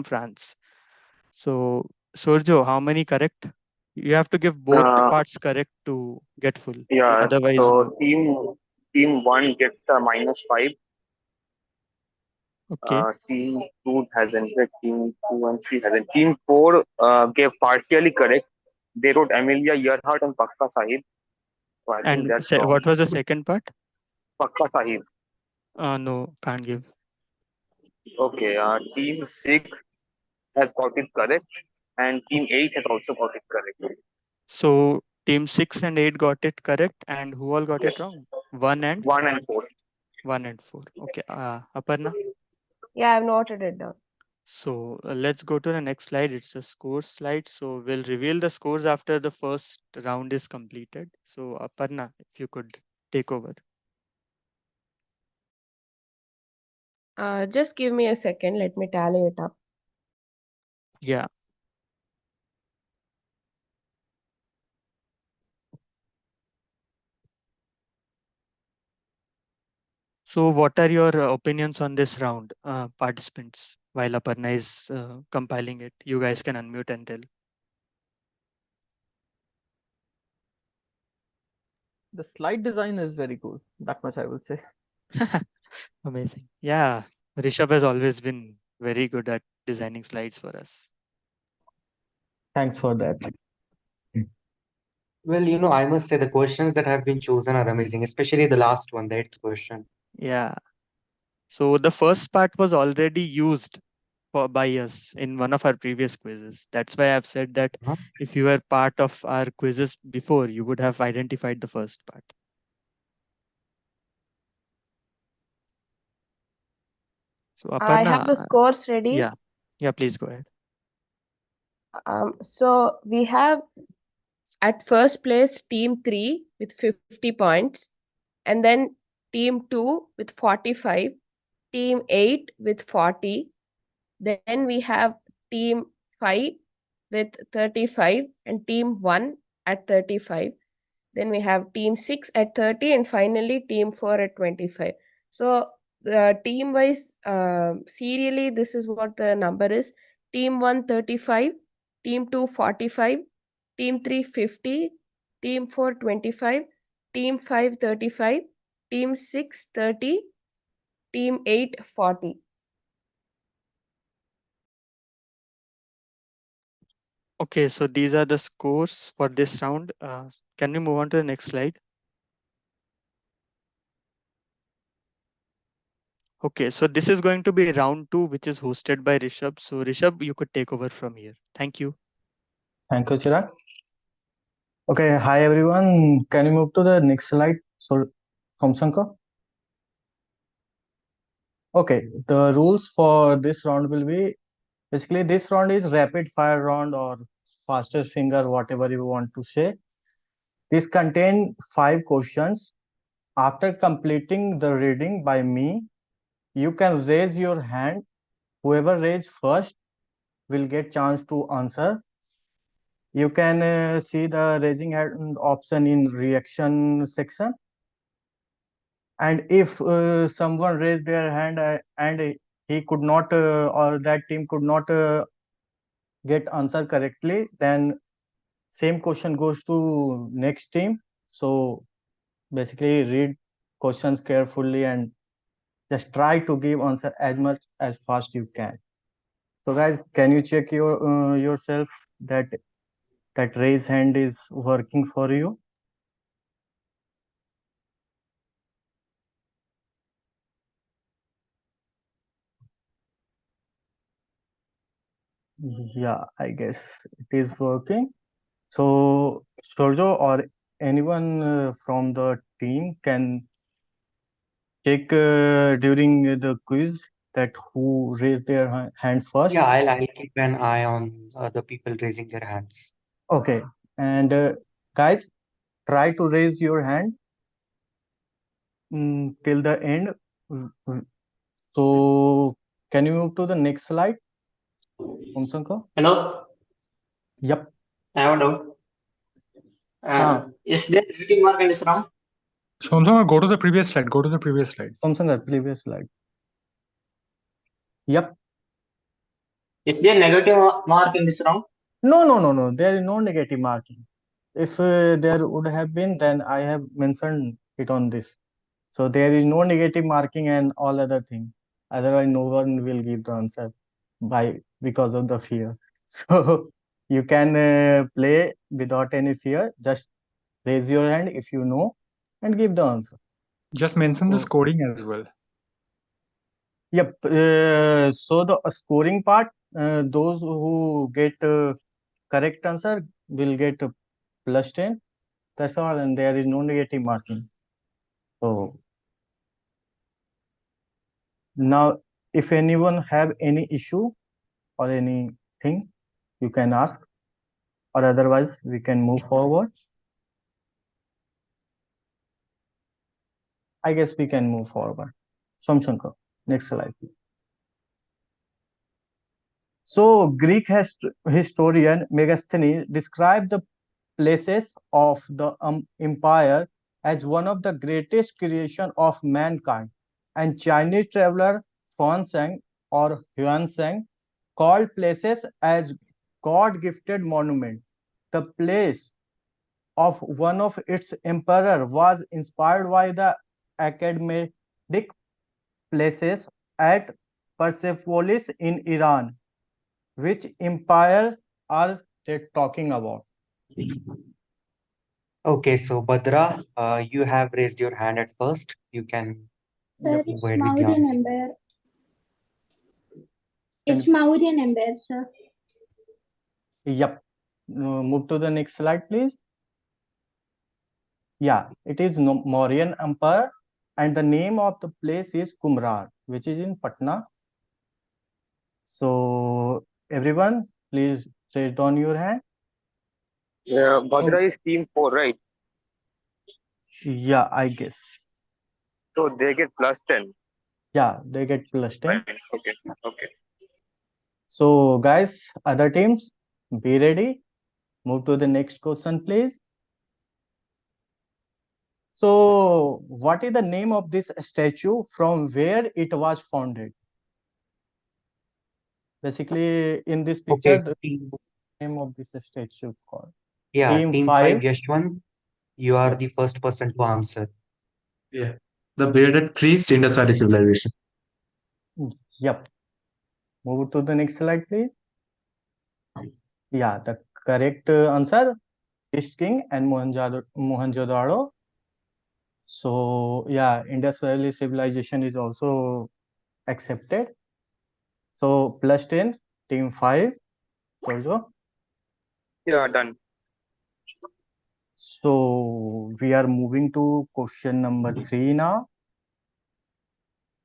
France. So, Sorjo, how many correct? You have to give both Uh, parts correct to get full. yeah. Otherwise, So no. team one gets a -5. Okay. Team two hasn't. Team two and three hasn't. Team four gave partially correct. They wrote Amelia Earhart and Pakka Sahib. So I think And that's wrong. what was the second part? Pakka Sahib. No, can't give. Okay. Team six has got it correct, and team eight has also got it correct. So team 6 and 8 got it correct, and who all got Yes. it wrong? One and 1 and 4. 1 and 4. Okay, Aparna. Yeah, I've noted it down. So let's go to the next slide. It's a scores slide. So we'll reveal the scores after the first round is completed. So Aparna, if you could take over. Just give me a second. Let me tally it up. Yeah. So what are your opinions on this round, participants? While Aparna is compiling it, you guys can unmute and tell. The slide design is very cool. That much I will say. Amazing. Yeah, Rishabh has always been very good at designing slides for us. Thanks for that. Well, I must say the questions that have been chosen are amazing, especially the last one, the eighth question. Yeah. So the first part was already used by us in one of our previous quizzes. That's why I've said that Huh? if you were part of our quizzes before, you would have identified the first part. So I have Aparna, the scores ready. yeah, please go ahead. So we have at first place team 3 with 50 points, and then team 2 with 45, team 8 with 40. Then we have team 5 with 35 and team 1 at 35. Then we have team 6 at 30 and finally team 4 at 25. So team wise, serially, this is what the number is. Team 1 35, team 2 45, team 3 50, team 4 25, team 5 35, team 6 30, team 8 40. Okay, so these are the scores for this round. Can we move on to the next slide? Okay, so this is going to be round 2, which is hosted by Rishabh. So Rishabh, you could take over from here. Thank you. Thank you, Chirag. Okay, hi everyone. Can you move to the next slide? So, from Shankar. Okay, the rules for this round will be basically this round is rapid fire round or fastest finger, whatever you want to say. This contains 5 questions. After completing the reading by me, you can raise your hand. Whoever raises first will get chance to answer. You can see the raising hand option in reaction section. And if someone raised their hand and he could not or that team could not get answer correctly, then same question goes to next team. So basically read questions carefully and just try to give answer as much as fast you can. So guys, can you check yourself that raise hand is working for you? Yeah, I guess it is working. So Sorjo or anyone from the team can check during the quiz that who raised their hand first. Yeah, I'll keep an eye on the people raising their hands. Okay, and guys, try to raise your hand till the end. So can you move to the next slide, Omsanko? Hello, Yep. I have a doubt. Is there negative mark in this round? Somsonga, go to the previous slide. Go to the previous slide. Omsanka, previous slide. Yep. Is there negative mark in this round? No. There is no negative marking. If there would have been, then I have mentioned it on this. So there is no negative marking and all other thing. Otherwise, no one will give the answer because of the fear. So you can play without any fear. Just raise your hand if you know and give the answer. Just mention the scoring as well. Yep. So the scoring part, those who get correct answer will get plus 10. That's all, and there is no negative marking. So now, if anyone have any issue or anything, you can ask, or otherwise we can move forward. I guess we can move forward. Somshankar, next slide. So Greek historian Megasthenes described the places of the empire as one of the greatest creation of mankind, and Chinese traveler Fan or Huan called places as God-gifted monument. The place of one of its emperor was inspired by the academic places at Persepolis in Iran. Which empire are they talking about? Okay, so Badra, you have raised your hand at first. You can Sir, move it's ahead with the Mauryan answer. Empire. It's Mauryan Empire, sir. Yep. Move to the next slide, please. Yeah, it is Mauryan Empire, and the name of the place is Qumran, which is in Patna. So everyone, please raise down your hand. Yeah, Bhadra is team 4, right? Yeah, I guess. So they get plus 10. Yeah, they get plus 10. Fine. Okay. So guys, other teams, be ready. Move to the next question, please. So what is the name of this statue from where it was founded? Basically, in this picture, Okay, the name of this statue called. yeah, Team team 5, 5. Yashwant, you are the first person to answer. Yeah. The bearded priest Indus Valley civilization. Yep. Move to the next slide, please. Yeah, the correct answer, East King and Mohenjo-daro. So yeah, Indus Valley civilization is also accepted. So plus 10, team 5. Giorgio. Yeah, done. So we are moving to question number 3 now.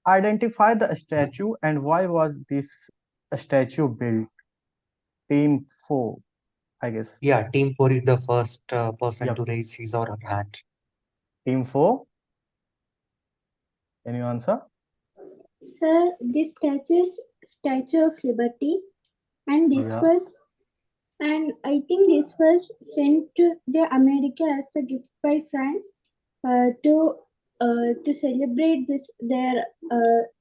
Identify the statue and why was this statue built? Team 4. I guess. Yeah, team 4 is the first person Yep. to raise his or her hand. Team 4, can you answer? Sir, this statue is Statue of Liberty, and Yeah. I think this was sent to the America as a gift by France to celebrate the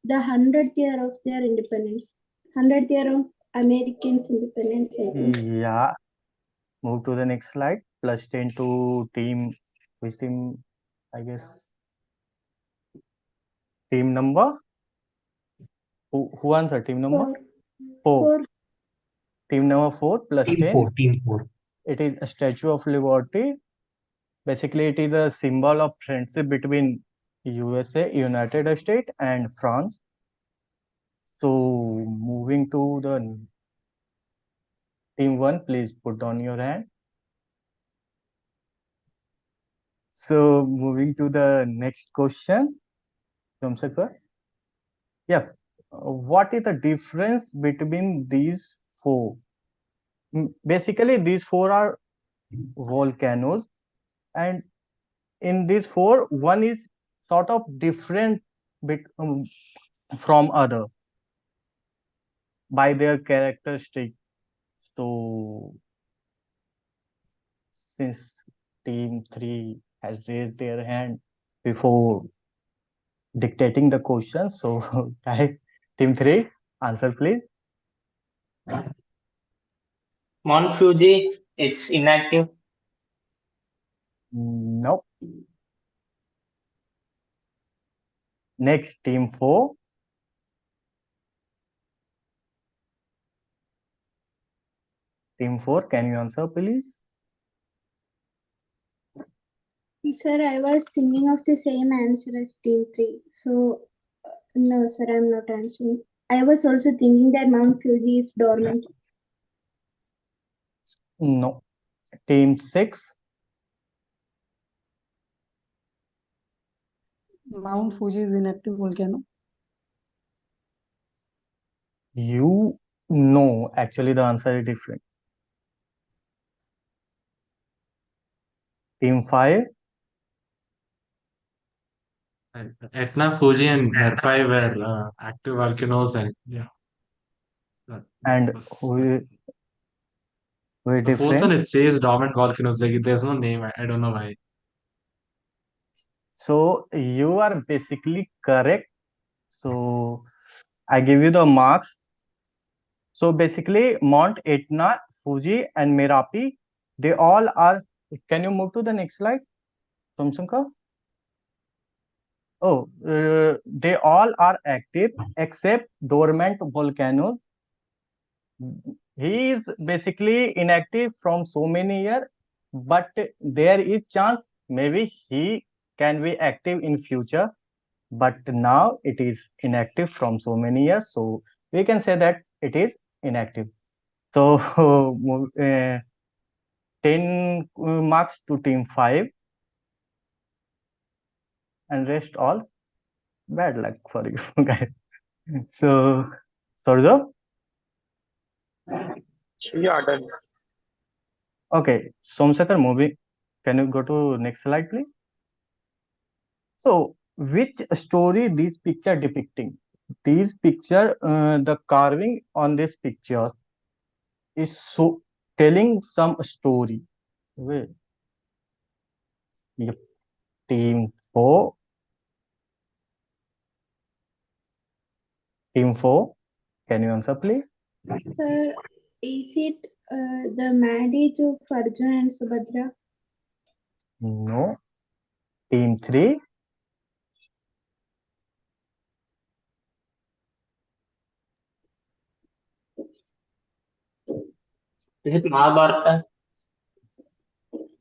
100th year of their independence, 100th year of Americans' independence. I think. Yeah. Move to the next slide. Plus 10 to team. Which team? I guess. Team number? Who answered? Team number? 4. Team number 4 plus Team 10. 4, team 4. It is a Statue of Liberty. Basically, it is a symbol of friendship between USA, United States, and France. So, moving to the team 1, please put down your hand. So, moving to the next question. Kamsakar. Yeah. What is the difference between these 4? Basically, these 4 are volcanoes, and in these 4, one is sort of different bit from other by their characteristic. So, since team 3 has raised their hand before dictating the question, so team 3, answer please. Mount Fuji, it's inactive. Nope. Next, team 4. Team 4, can you answer please? Sir, I was thinking of the same answer as team 3. So, no, sir, I'm not answering. I was also thinking that Mount Fuji is dormant. No. Team 6. Mount Fuji is inactive volcano. You know, actually the answer is different. Team 5. Etna, Fuji, and Nerpai were active volcanoes, and yeah. And we The fourth one, different. it says dormant volcanoes. Like there's no name. I don't know why. So you are basically correct. So I give you the marks. So basically Mount Etna, Fuji, and Merapi, they all are. Can you move to the next slide, Somshankar? Oh, they all are active except dormant volcanoes. He is basically inactive from so many years, but there is chance maybe he can be active in future. But now it is inactive from so many years, so we can say that it is inactive. So 10 marks to team 5, and rest all bad luck for you guys. So Sorjo. Yeah, done. Okay, Somsakar, moving. Can you go to next slide, please? So, which story this picture depicting? This picture, the carving on this picture is so telling some story. Wait, yep. Team 4. Team 4, can you answer, please? Sir, is it the marriage of Arjuna and Subhadra? No. Team 3. Is it Mahabharata?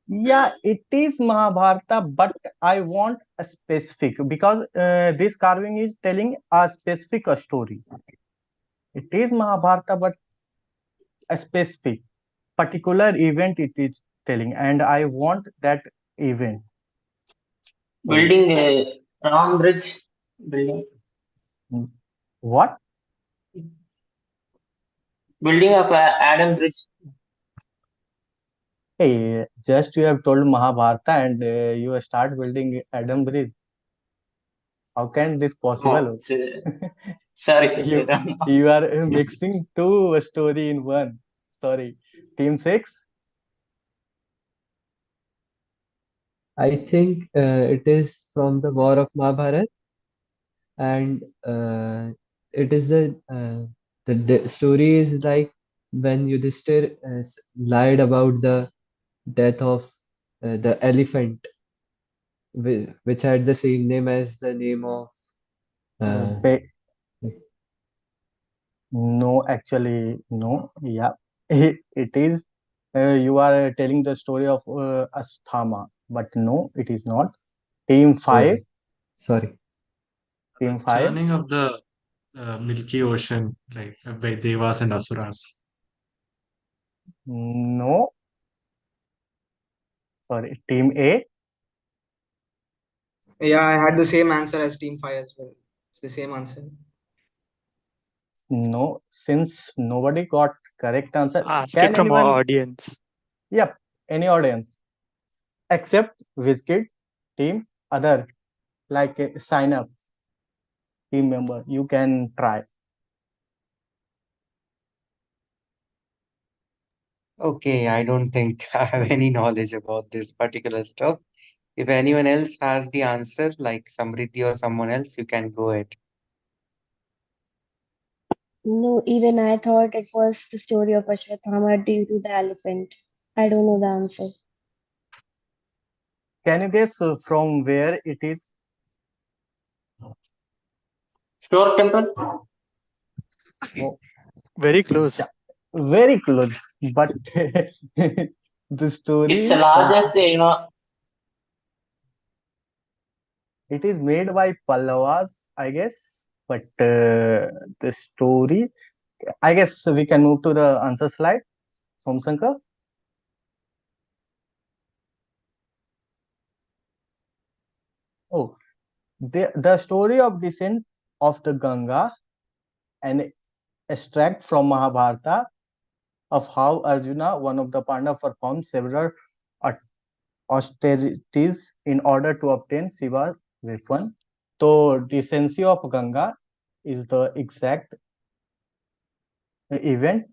Yeah, it is Mahabharata, but I want a specific because this carving is telling a specific story. It is Mahabharata, but a specific, particular event it is telling, and I want that event. Building a round bridge. Building. What? Building of Adam Bridge. Hey, just you have told Mahabharata and you start building Adam Bridge. How can this possible? Oh, sorry, sir. You you are mixing two story in one. Sorry. Team 6? I think it is from the War of Mahabharat, and it is the story is like when Yudhishthir lied about the death of the elephant, which had the same name as the name of uh, No, actually, no. Yeah, it is. You are telling the story of Asthama, but no, it is not. Team 5. oh, sorry. Team 5. Churning of the Milky Ocean, like by Devas and Asuras. No. Sorry. Team A. Yeah, I had the same answer as Team 5 as well. It's the same answer. No, since nobody got correct answer. Ask Can it from our anyone? audience. Yep, any audience except Wizkid team other like sign up team member. You can try. Okay, I don't think I have any knowledge about this particular stuff. If anyone else has the answer, like Samriddhi or someone else, you can go ahead. No, even I thought it was the story of Ashwathama due to the elephant. I don't know the answer. Can you guess from where it is? Sure, Temple. Oh, Very close. yeah, very close, but the story It's the is largest, it is made by Pallavas, I guess. But the story, I guess we can move to the answer slide. Somsankar. Oh, the story of descent of the Ganga, an extract from Mahabharata of how Arjuna, one of the Pandavas, performed several austerities in order to obtain Shiva's weapon. So, descension of Ganga is the exact event.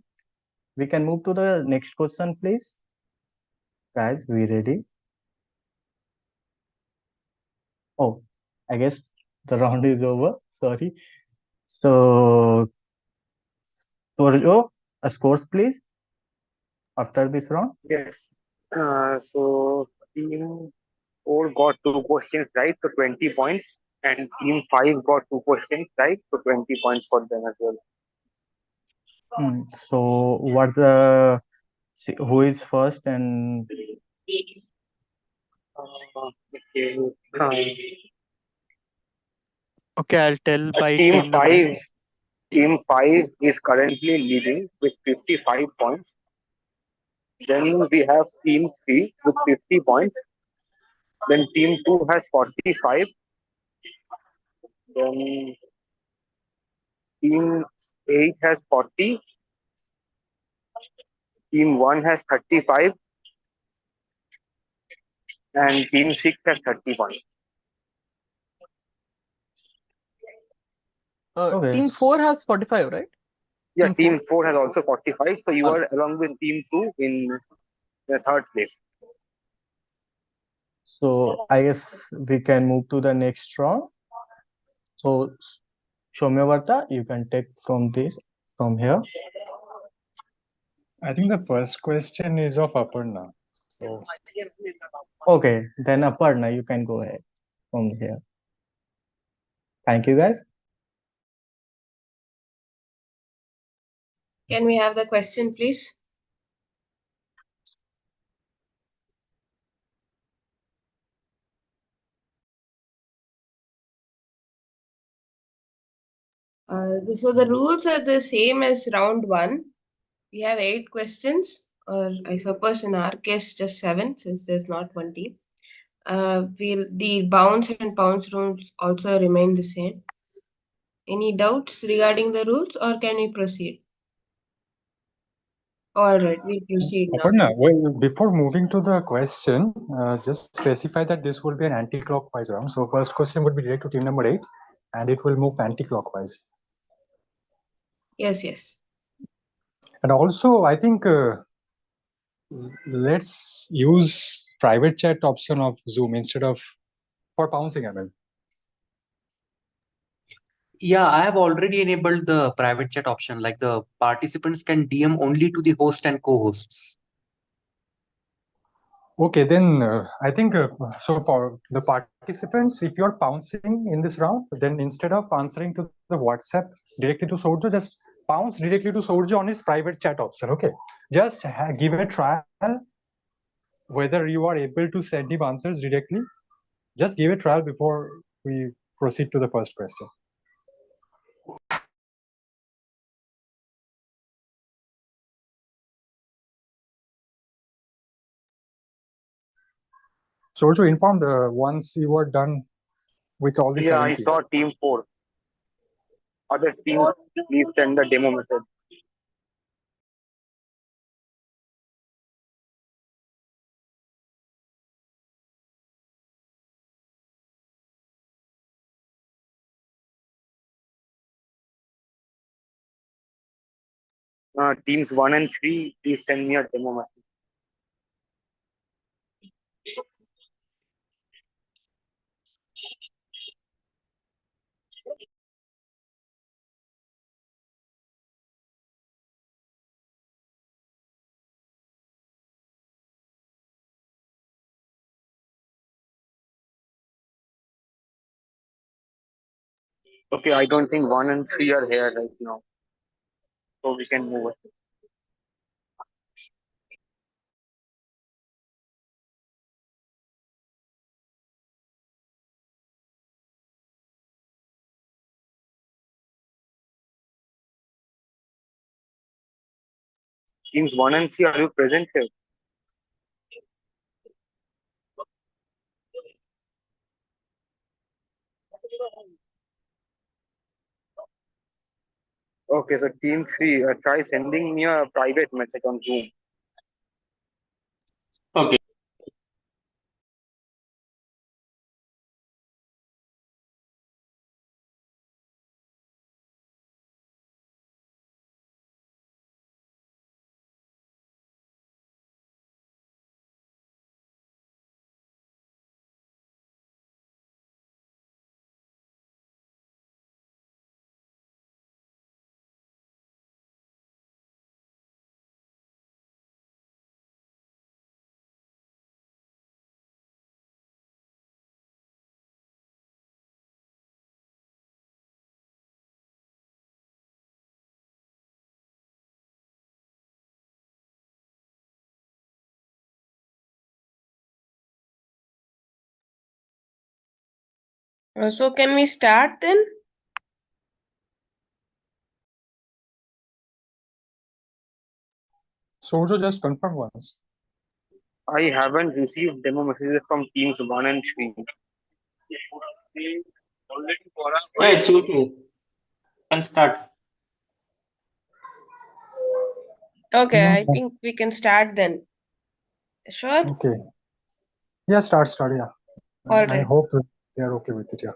We can move to the next question, please. Guys, we ready? Oh, I guess the round is over. Sorry. So, Torjo, a scores, please, after this round. Yes. So team 4 got two questions right, so 20 points, and team 5 got two questions right, so 20 points for them as well. So, what the who is first and Okay. Okay, I'll tell by Team team 5 numbers. Team 5 is currently leading with 55 points. Then we have Team 3 with 50 points. Then Team 2 has 45. Then Team 8 has 40. Team 1 has 35. And Team 6 has 31. okay? Team 4 has 45, right? Yeah, Team Team 4 has also 45. So you are along with Team 2 in the third place. So I guess we can move to the next round. So Shomyavarta, you can take from here. I think the first question is of Aparna. So Okay, then Aparna, you can go ahead from here. Thank you, guys. Can we have the question, please? So the rules are the same as round 1. We have 8 questions, or I suppose in our case just 7, since there's not one team. The bounce and pounce rules also remain the same. Any doubts regarding the rules, or can we proceed? All right, we proceed now. Aparna, well, before moving to the question, just specify that this will be an anti-clockwise round. So first question would be direct to team number 8, and it will move anti-clockwise. Yes, yes. And also, I think let's use private chat option of Zoom instead of for pouncing. I mean, Yeah, I have already enabled the private chat option. Like the participants can DM only to the host and co-hosts. okay, then I think so for the participants, if you're pouncing in this round, then instead of answering to the WhatsApp directly to Sourjo, just pounce directly to Sourjo on his private chat option. Okay, just give a trial whether you are able to send him answers directly. Just give a trial before we proceed to the first question. Sourjo informed once you are done with all the Yeah, I 70. saw team 4. Other teams, please send the demo message. Teams 1 and 3, please send me a demo message. Okay, I don't think 1 and 3 are here right now. So we can move on. Teams 1 and 3, are you present here? Okay, so team 3, try sending me a private message on Zoom. Okay. So can we start then? Sourjo, just confirm once. I haven't received demo messages from teams 1 and 3. Yeah, it's okay. Can start. Okay, No, I think we can start then. Sure? okay. Yeah, start. Yeah. All I right. hope they are okay with it. Yeah.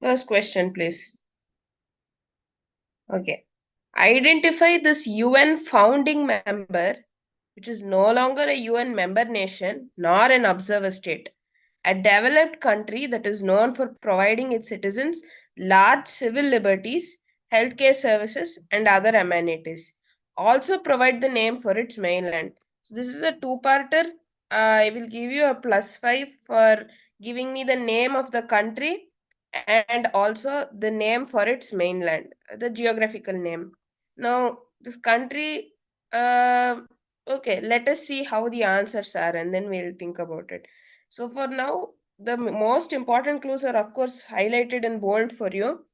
First question, please. Okay. Identify this UN founding member, which is no longer a UN member nation nor an observer state. A developed country that is known for providing its citizens large civil liberties, healthcare services, and other amenities. Also, provide the name for its mainland. So, this is a two-parter. I will give you a +5 for giving me the name of the country and also the name for its mainland, the geographical name. Now, this country, okay, let us see how the answers are and then we'll think about it. So, for now, the most important clues are, of course, highlighted in bold for you.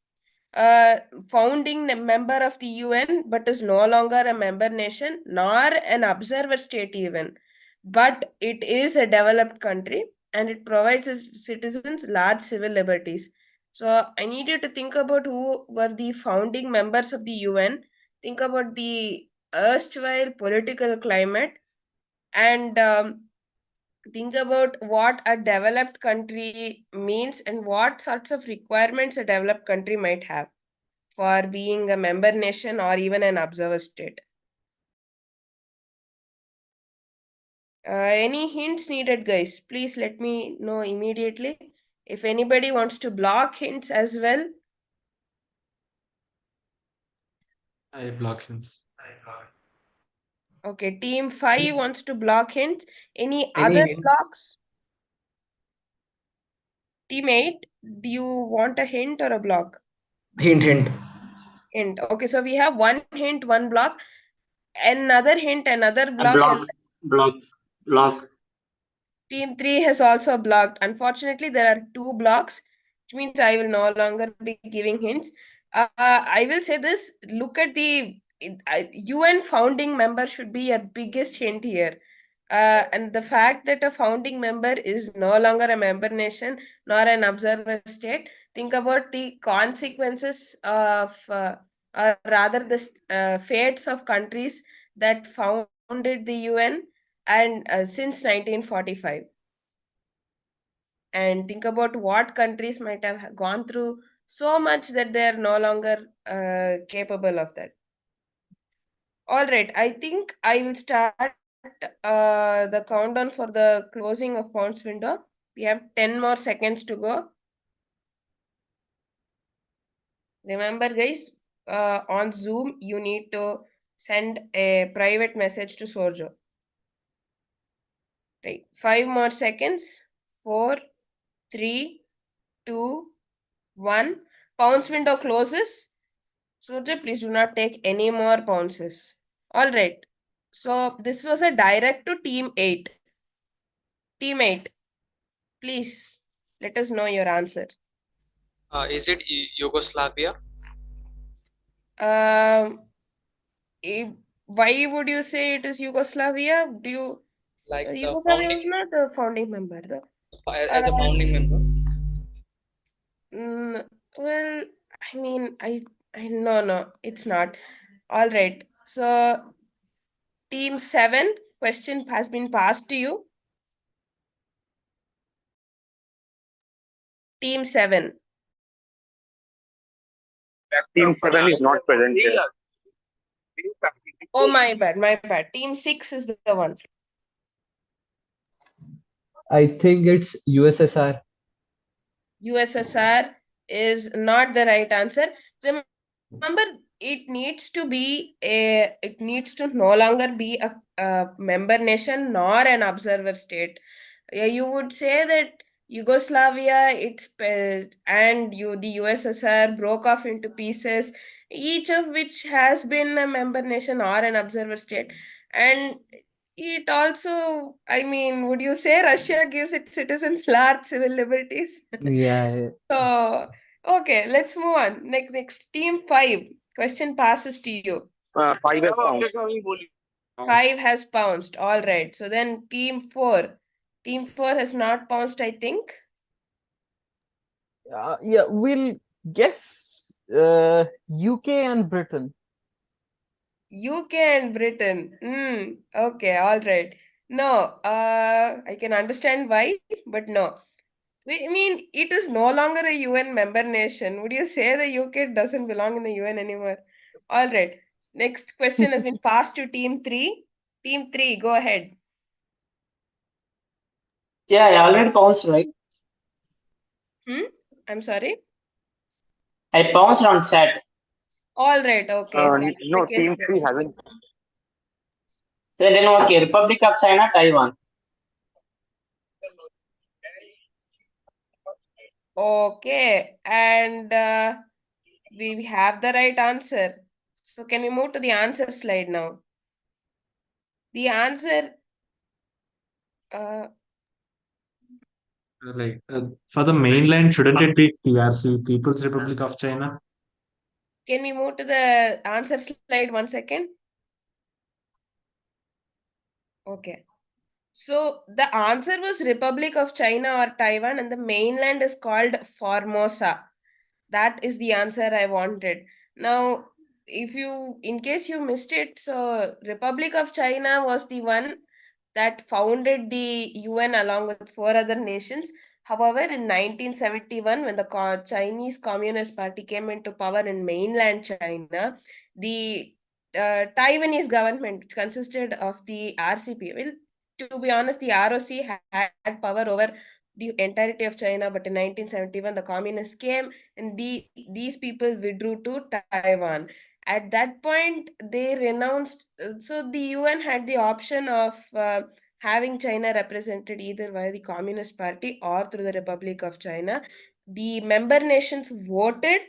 Uh, Founding member of the UN, but is no longer a member nation nor an observer state, even. But it is a developed country and it provides its citizens large civil liberties. So, I need you to think about who were the founding members of the UN. Think about the erstwhile political climate, and think about what a developed country means and what sorts of requirements a developed country might have for being a member nation or even an observer state. Any hints needed, guys? Please let me know immediately. If anybody wants to block hints as well. I block hints. Okay, team 5 wants to block hints. Any Any other hints? blocks? Team 8, do you want a hint or a block? Hint. Hint. Okay, so we have one hint, one block. Another hint, another block. Block. Team 3 has also blocked. Unfortunately, there are 2 blocks, which means I will no longer be giving hints. I will say this, look at the UN founding member should be your biggest hint here. And the fact that a founding member is no longer a member nation nor an observer state, think about the consequences of, or rather the fates of countries that founded the UN and since 1945. And think about what countries might have gone through so much that they are no longer capable of that. All right, I think I will start the countdown for the closing of pounds window. We have 10 more seconds to go. Remember, guys, on Zoom, you need to send a private message to Sorjo. Right, 5 more seconds. 4, 3, 2, 1. Pounds window closes. Surya, please do not take any more pounces. All right. So this was a direct to team 8. Team 8, please let us know your answer. Is it Yugoslavia? Why would you say it is Yugoslavia? Do you Like the Yugoslavia was founding, not the founding member though. as a founding member? Well, I mean, I no, it's not. All right. So team 7, question has been passed to you. Team 7. Team 7 is not present here. Oh, my bad. Team 6 is the one. I think it's USSR. USSR is not the right answer. Remember, it needs to no longer be a member nation nor an observer state. You would say that Yugoslavia, the USSR broke off into pieces, each of which has been a member nation or an observer state. And it also, I mean, would you say Russia gives its citizens large civil liberties? Yeah. So, okay, let's move on. Next, team 5. Question passes to you. 5 has pounced. 5 has pounced. All right. So then team 4. Team 4 has not pounced, I think. Yeah, we'll guess UK and Britain. UK and Britain. Okay, all right. No, I can understand why, but no. I mean, it is no longer a UN member nation. Would you say the UK doesn't belong in the UN anymore? All right. Next question has been passed to team 3. Team 3, go ahead. Yeah, I already pounced, right? I'm sorry. I pounced on chat. All right. Okay. If that is No, the case, team 3 hasn't. So then, okay, Republic of China, Taiwan. Okay. And we have the right answer. So can we move to the answer slide now? The answer. Like for the mainland, shouldn't it be PRC, People's Republic of China? Can we move to the answer slide 1 second? Okay. So the answer was Republic of China or Taiwan, and the mainland is called Formosa. That is the answer I wanted. Now, in case you missed it, so Republic of China was the one that founded the UN along with 4 other nations. However, in 1971, when the Chinese Communist Party came into power in mainland China, the Taiwanese government, which consisted of the RCP, well, to be honest, the ROC had power over the entirety of China, but in 1971, the communists came and these people withdrew to Taiwan. At that point, they renounced. So the UN had the option of having China represented either via the Communist Party or through the Republic of China. The member nations voted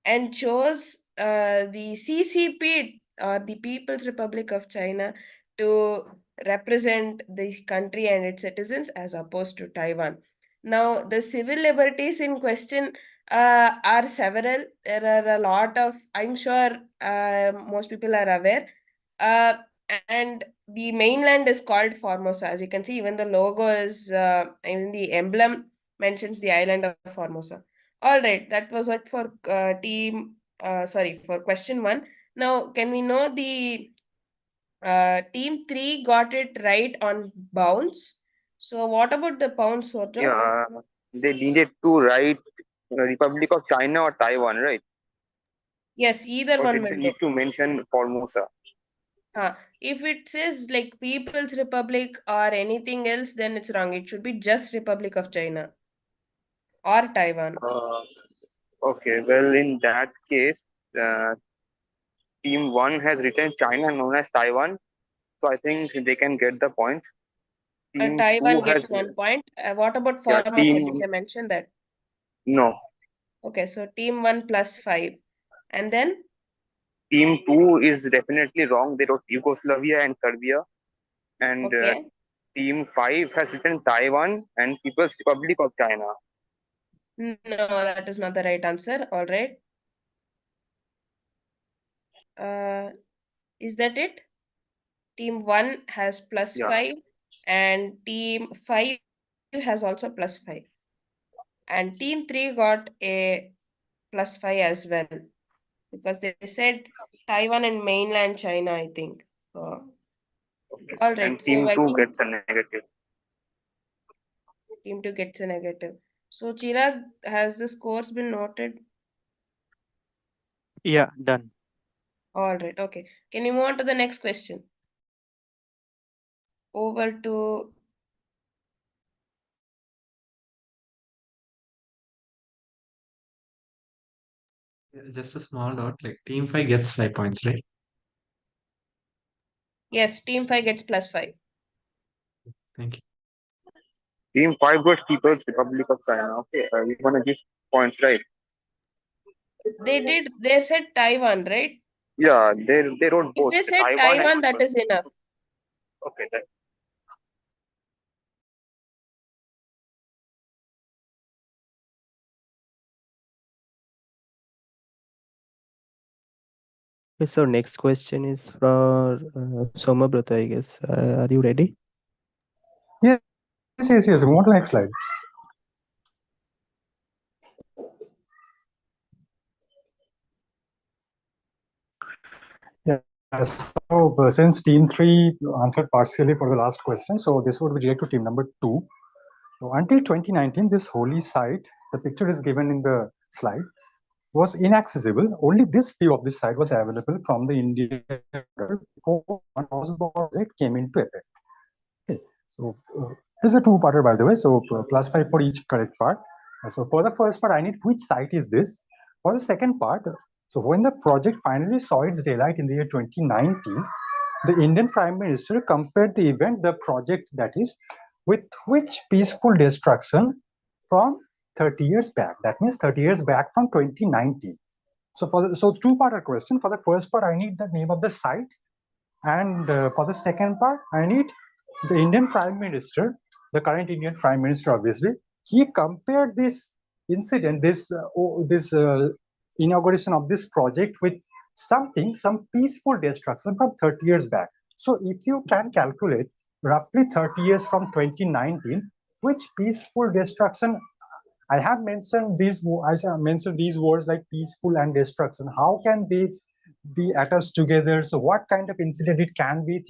and chose the CCP or the People's Republic of China to represent the country and its citizens as opposed to Taiwan. Now, the civil liberties in question are several. There are a lot of, I'm sure most people are aware. Uh, and the mainland is called Formosa. As you can see, even the logo is, even the emblem mentions the island of Formosa. All right, that was it for for question 1. Now, can we know the team 3 got it right on bounce? So, what about the bounce, Sojo? Yeah, they needed to write Republic of China or Taiwan, right? Yes, either Or one did they will do. need to mention Formosa? If it says like People's Republic or anything else, then it's wrong. It should be just Republic of China or Taiwan. Okay, well, in that case, Team 1 has written China known as Taiwan, so I think they can get the point. Team 2 Taiwan has gets 1 point. What about yeah, Formosa? Did they mention that? no. Okay, so team 1 plus 5. And then? Team 2 is definitely wrong. They wrote Yugoslavia and Serbia. And Okay. Team 5 has written Taiwan and People's Republic of China. No, that is not the right answer. All right. Is that it? Team 1 has plus Yeah. 5 and team 5 has also plus 5. And team 3 got a plus 5 as well because they said Taiwan and mainland China, I think. All right. And So Team I 2 think gets a negative. team 2 gets a negative. So Chirag, has the scores been noted? Yeah, done. All right. Okay. Can you move on to the next question? Over to Just a small dot, like team 5 gets 5 points, right? yes, team 5 gets plus 5. Thank you. Team 5 got People's Republic of China. Okay, you want to give points, right? They did. They said Taiwan, right? Yeah, they wrote If both. they said Taiwan and Taiwan, that People's. is enough. Okay, then. Okay, so next question is for Somabrata, I guess. Are you ready? Yes. Move on to the next slide. Yeah. So since Team 3 answered partially for the last question, so this would be direct to team number 2. So until 2019, this holy site, the picture is given in the slide, was inaccessible. Only this view of this site was available from the Indian border before one project came into effect. Okay. So this is a two-parter, by the way. So plus 5 for each correct part. So for the first part, I need which site is this. For the second part, so when the project finally saw its daylight in the year 2019, the Indian Prime Minister compared the event, the project that is, with which peaceful destruction from 30 years back. That means 30 years back from 2019. So two-parter question. For the first part, I need the name of the site, and for the second part, I need the Indian Prime Minister, the current Indian Prime Minister, obviously. He compared this incident, this inauguration of this project with some peaceful destruction from 30 years back. So if you can calculate roughly 30 years from 2019, which peaceful destruction I have mentioned these. I mentioned these words like peaceful and destruction. How can they be attached together. So what kind of incident it can be?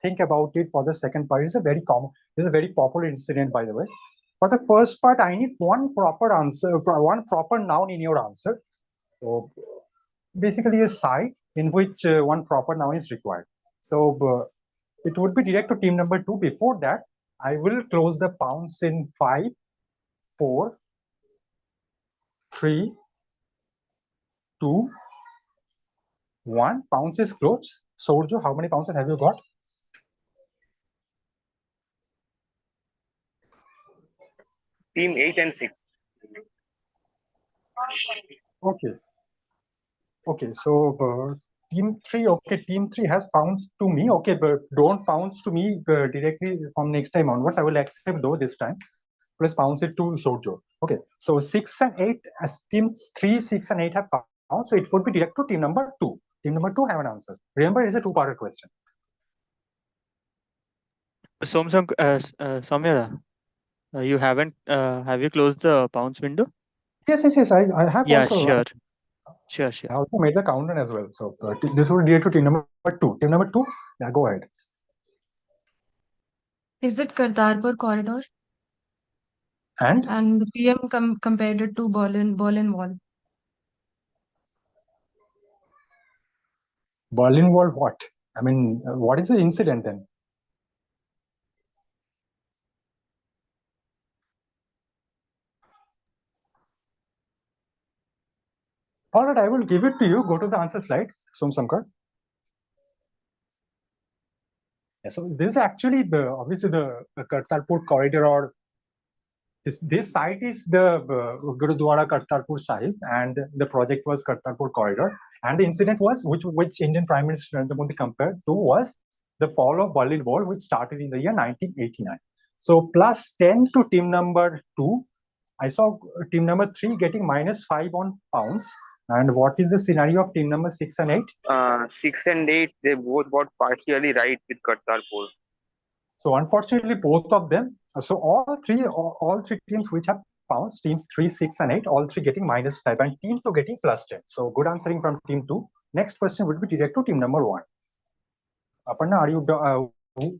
Think about it for the second part. It's a very common, it's a very popular incident, by the way. For the first part, I need one proper answer, one proper noun in your answer. So basically a site in which one proper noun is required. So it would be direct to team number 2. Before that, I will close the pounds in 5, 4, 3, 2, 1. Pounds is closed. Sorjo, how many pounds have you got? Team 8 and 6. Okay. Okay, so team 3, okay, team 3 has pounds to me. Okay, but don't pounds to me directly from next time onwards. I will accept though this time. Plus pounds it to Sorjo. Okay, so 6 and 8, as team 3, 6 and 8 have pounds, so it would be direct to team number 2. Team number 2 have an answer. Remember, it's a two-parter question. Soumya, you haven't, have you closed the pounds window? Yes. I have Yeah, also. Sure. I also made the countdown as well. So this would be direct to team number 2. Team number 2, yeah, go ahead. Is it Kartarpur corridor? And the PM compared it to Berlin Wall. Berlin Wall, what? I mean, what is the incident then? All right, I will give it to you. Go to the answer slide, Somsankar. Yeah, so this is actually obviously the Kartarpur corridor, or this site is the Gurudwara Kartarpur Sahib, and the project was Kartarpur corridor. And the incident was which Indian Prime Minister Narendra Modi compared to was the fall of Berlin Wall, which started in the year 1989. So plus 10 to team number 2. I saw team number 3 getting -5 on pounds. And what is the scenario of team number 6 and 8? 6 and 8, they both got partially right with Kartarpur. So unfortunately, both of them. So all three teams which have pounds, teams 3, 6, and 8, all three getting -5, and team 2 getting +10. So good answering from team 2. Next question would be direct to team number 1. Aparna, are you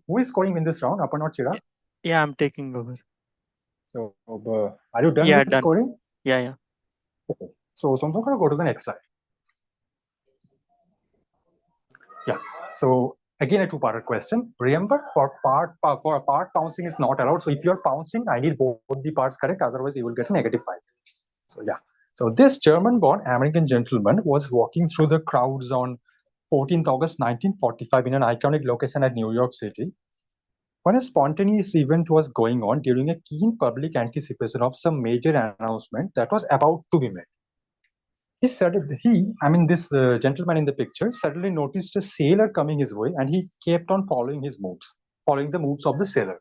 who is scoring in this round? Aparna or Chirag? Yeah, I'm taking over. So are you done with done. scoring? Yeah. Okay. So Somsankar, go to the next slide. Yeah. So again, a two-parter question. Remember, for part pouncing is not allowed. So if you're pouncing, I need both the parts correct. Otherwise, you will get a -5. So yeah. So this German-born American gentleman was walking through the crowds on 14th August 1945 in an iconic location at New York City, when a spontaneous event was going on during a keen public anticipation of some major announcement that was about to be made. This gentleman in the picture suddenly noticed a sailor coming his way, and he kept on following the moves of the sailor.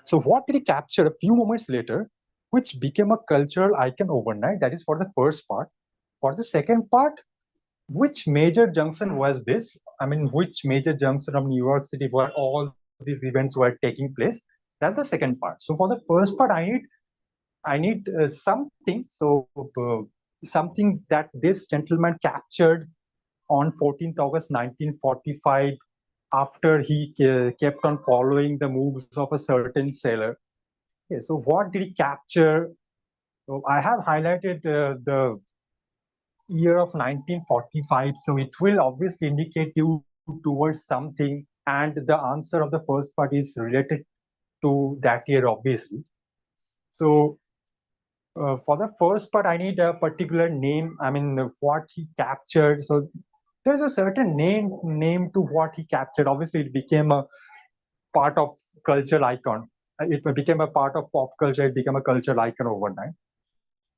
So what did he capture a few moments later, which became a cultural icon overnight? That is for the first part. For the second part, which major junction was this? I mean, which major junction of New York City where all these events were taking place? That's the second part. So for the first part, I need something. So something that this gentleman captured on 14th August 1945 after he kept on following the moves of a certain sailor. Okay, so what did he capture? So I have highlighted the year of 1945, so it will obviously indicate you towards something, and the answer of the first part is related to that year, obviously. So for the first part, I need a particular name. I mean, what he captured. So there's a certain name to what he captured. Obviously, it became a part of cultural icon. It became a part of pop culture. It became a cultural icon overnight.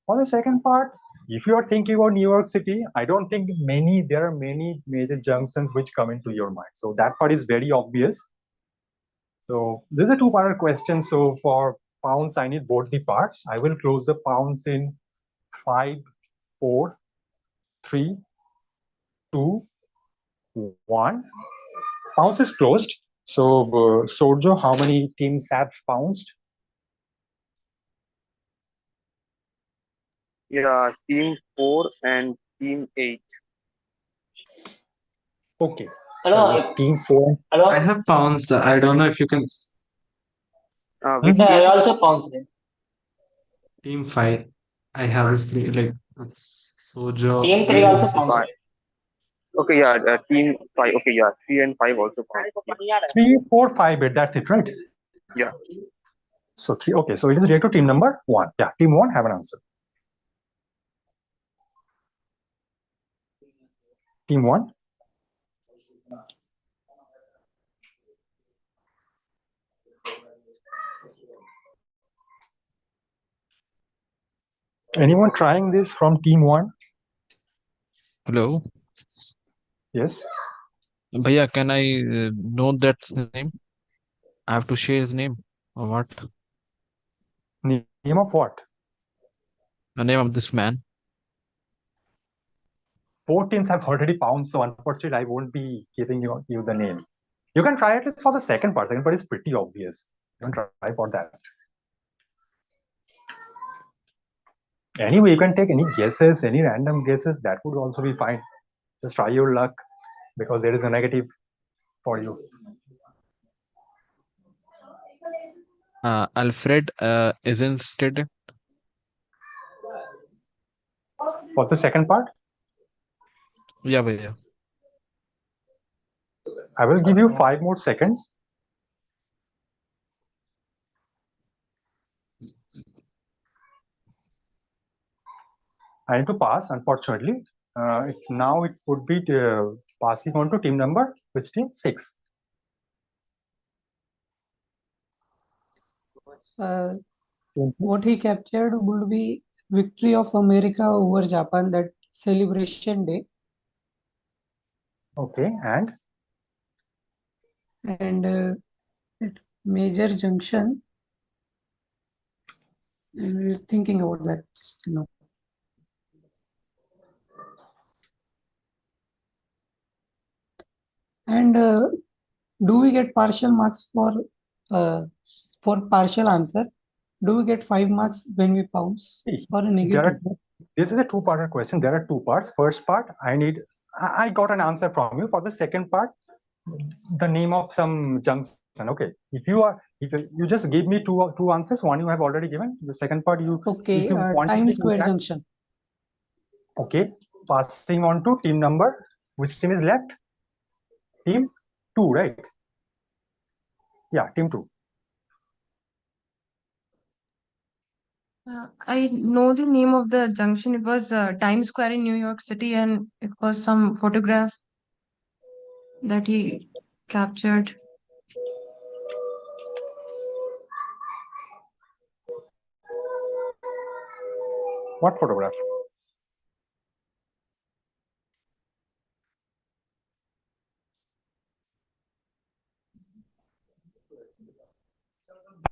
On the second part, if you are thinking about New York City, I don't think there are many major junctions which come into your mind. So that part is very obvious. So this is a two-part question. So for pounds, I need both the parts. I will close the pounds in 5, 4, 3, 2, 1. Pounds is closed. So Sorjo, how many teams have pounced? Yeah, team 4 and team 8. Okay. Hello, So team 4. hello. I have pounced. I don't know if you can. Which Yeah, I team? also pounced it. Team 5. I have this like it's Sojo. Team 3 Team also Odyssey. pounced 5. it. Okay, yeah, team 5. Okay, yeah, 3 and 5 also count. 3, 4, 5 bit. That's it, right? Yeah. So 3. Okay. So it is related to team number 1. Yeah. Team 1 have an answer. Team 1. Anyone trying this from team 1? Hello. Yes. Bhaiya, can I know that name? I have to share his name or what? Name of what? The name of this man. 4 teams have already pounced, so unfortunately, I won't be giving you the name. You can try at least for the second part. Second part is pretty obvious. You can try for that. Anyway, you can take any guesses, any random guesses. That would also be fine. Just try your luck because there is a negative for you. Alfred Eisenstedt. For the second part, Yeah, bhaiya. I will give you 5 more seconds. I need to pass, unfortunately. Now it would be passing on to team number, which team? 6. What he captured would be victory of America over Japan, that celebration day. Okay, and Major junction. We're thinking about that. And do we get partial marks for partial answer? Do we get 5 marks when we pounce or a negative? This is a two-parter question. There are 2 parts. First part, I got an answer from you. For the second part, the name of some junction. Okay, if you just give me two answers. One you have already given. The second part Okay, if you want Times to Square junction. Okay, passing on to team number. Which team is left? Team 2, right? Yeah, team 2. I know the name of the junction. It was Times Square in New York City, and it was some photograph that he captured. What photograph?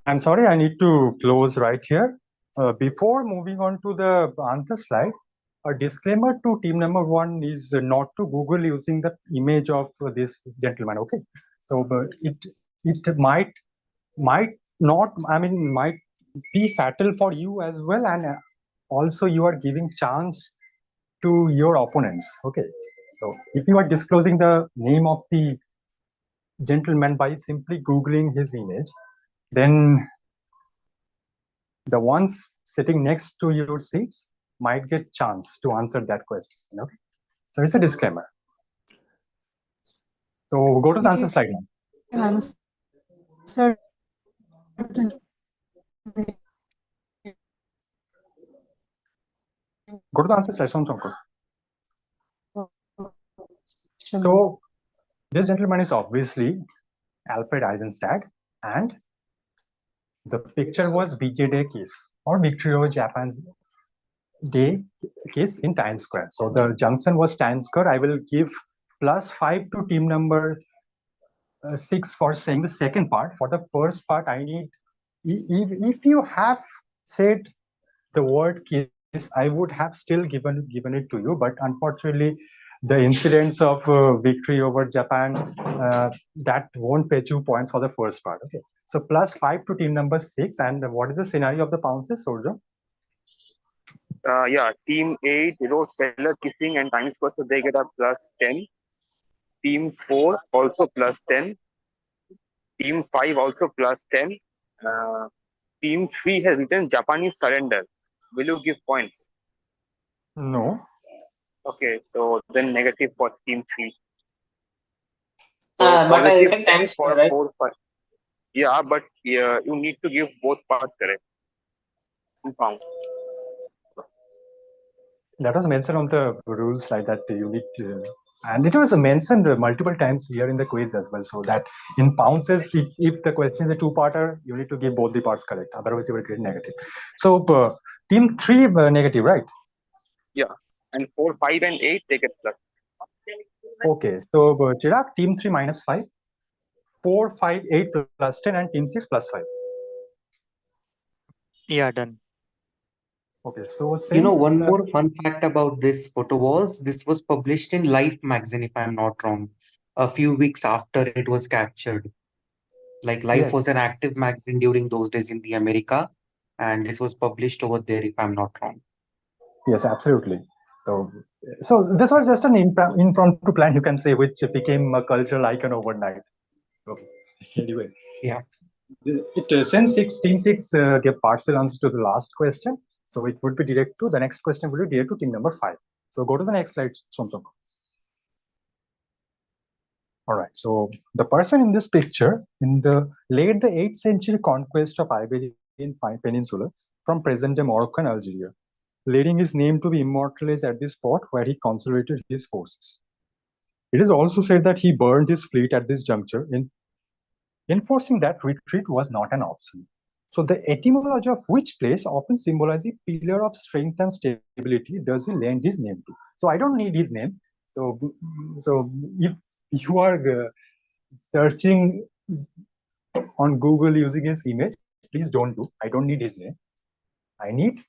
I'm sorry, I need to close right here. Before moving on to the answer slide, a disclaimer to team number 1 is not to Google using the image of this gentleman. Okay, so it might not, might be fatal for you as well, and also you are giving chance to your opponents. Okay, so if you are disclosing the name of the gentleman by simply Googling his image, then the ones sitting next to your seats might get chance to answer that question. Okay, so it's a disclaimer. So go to the answer slide now. Answer. Go to the answer slide, Somko. So this gentleman is obviously Alfred Eisenstadt, and the picture was VJ Day case or Victory over Japan's Day case in Times Square. So the junction was Times Square. I will give +5 to team number 6 for saying the second part. For the first part, I need, if you have said the word case, I would have still given it to you, but unfortunately the incidents of victory over Japan, that won't fetch you points for the first part. Okay, so +5 to team number 6. And what is the scenario of the pounces, Sorjo? Yeah, team 8 wrote Stellar Kissing and Times Square, so they get a +10. Team 4 also plus 10. Team 5 also plus 10. Uh, Team 3 has written Japanese surrender. Will you give points? No. Okay, so then negative for Team 3. So But I positive written 10 Times Square, for right? 4, 5. Yeah, but you need to give both parts correct. In pounds. That was mentioned on the rules, like that you need to, and it was mentioned multiple times here in the quiz as well. So that in pounds, if the question is a two-parter, you need to give both the parts correct. Otherwise, you will get negative. So team 3 negative, right? Yeah, and 4, 5, and 8 they get plus. Okay, so Chirag, team 3 minus 5, 4, 5, 8 plus 10, and team 6 plus 5. Yeah, done. Okay, so You know, since one more fun fact about this photo was this was published in Life magazine, if I'm not wrong, a few weeks after it was captured. Like Life yes, was an active magazine during those days in the America, and this was published over there, if I'm not wrong. yes, absolutely. So, so this was just an impromptu plan, you can say, which became a cultural icon overnight. Okay. Anyway, Yeah. Since team 6 gave partial answer to the last question, so it would be direct to the next question would be direct to team number 5. So go to the next slide, Somsong. All right. So the person in this picture, in the late the 8th century conquest of Iberian Peninsula from present-day Morocco and Algeria, leading his name to be immortalized at the spot where he consolidated his forces. It is also said that he burned his fleet at this juncture, enforcing that retreat was not an option. So the etymology of which place often symbolizes a pillar of strength and stability does he lend his name to. So I don't need his name. So if you are searching on Google using his image, please don't do. I don't need his name. I need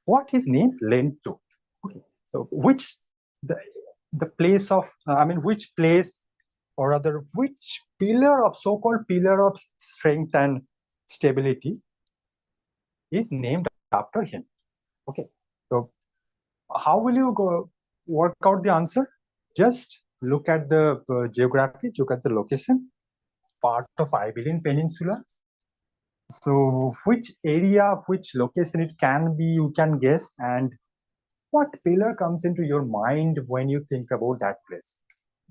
what his name lent to. Okay. So which the place of which place, or rather which pillar of so-called pillar of strength and stability is named after him. Okay, so how will you go work out the answer? Just look at the geography, look at the location, part of Iberian Peninsula. So which area, which location it can be, you can guess, and what pillar comes into your mind when you think about that place.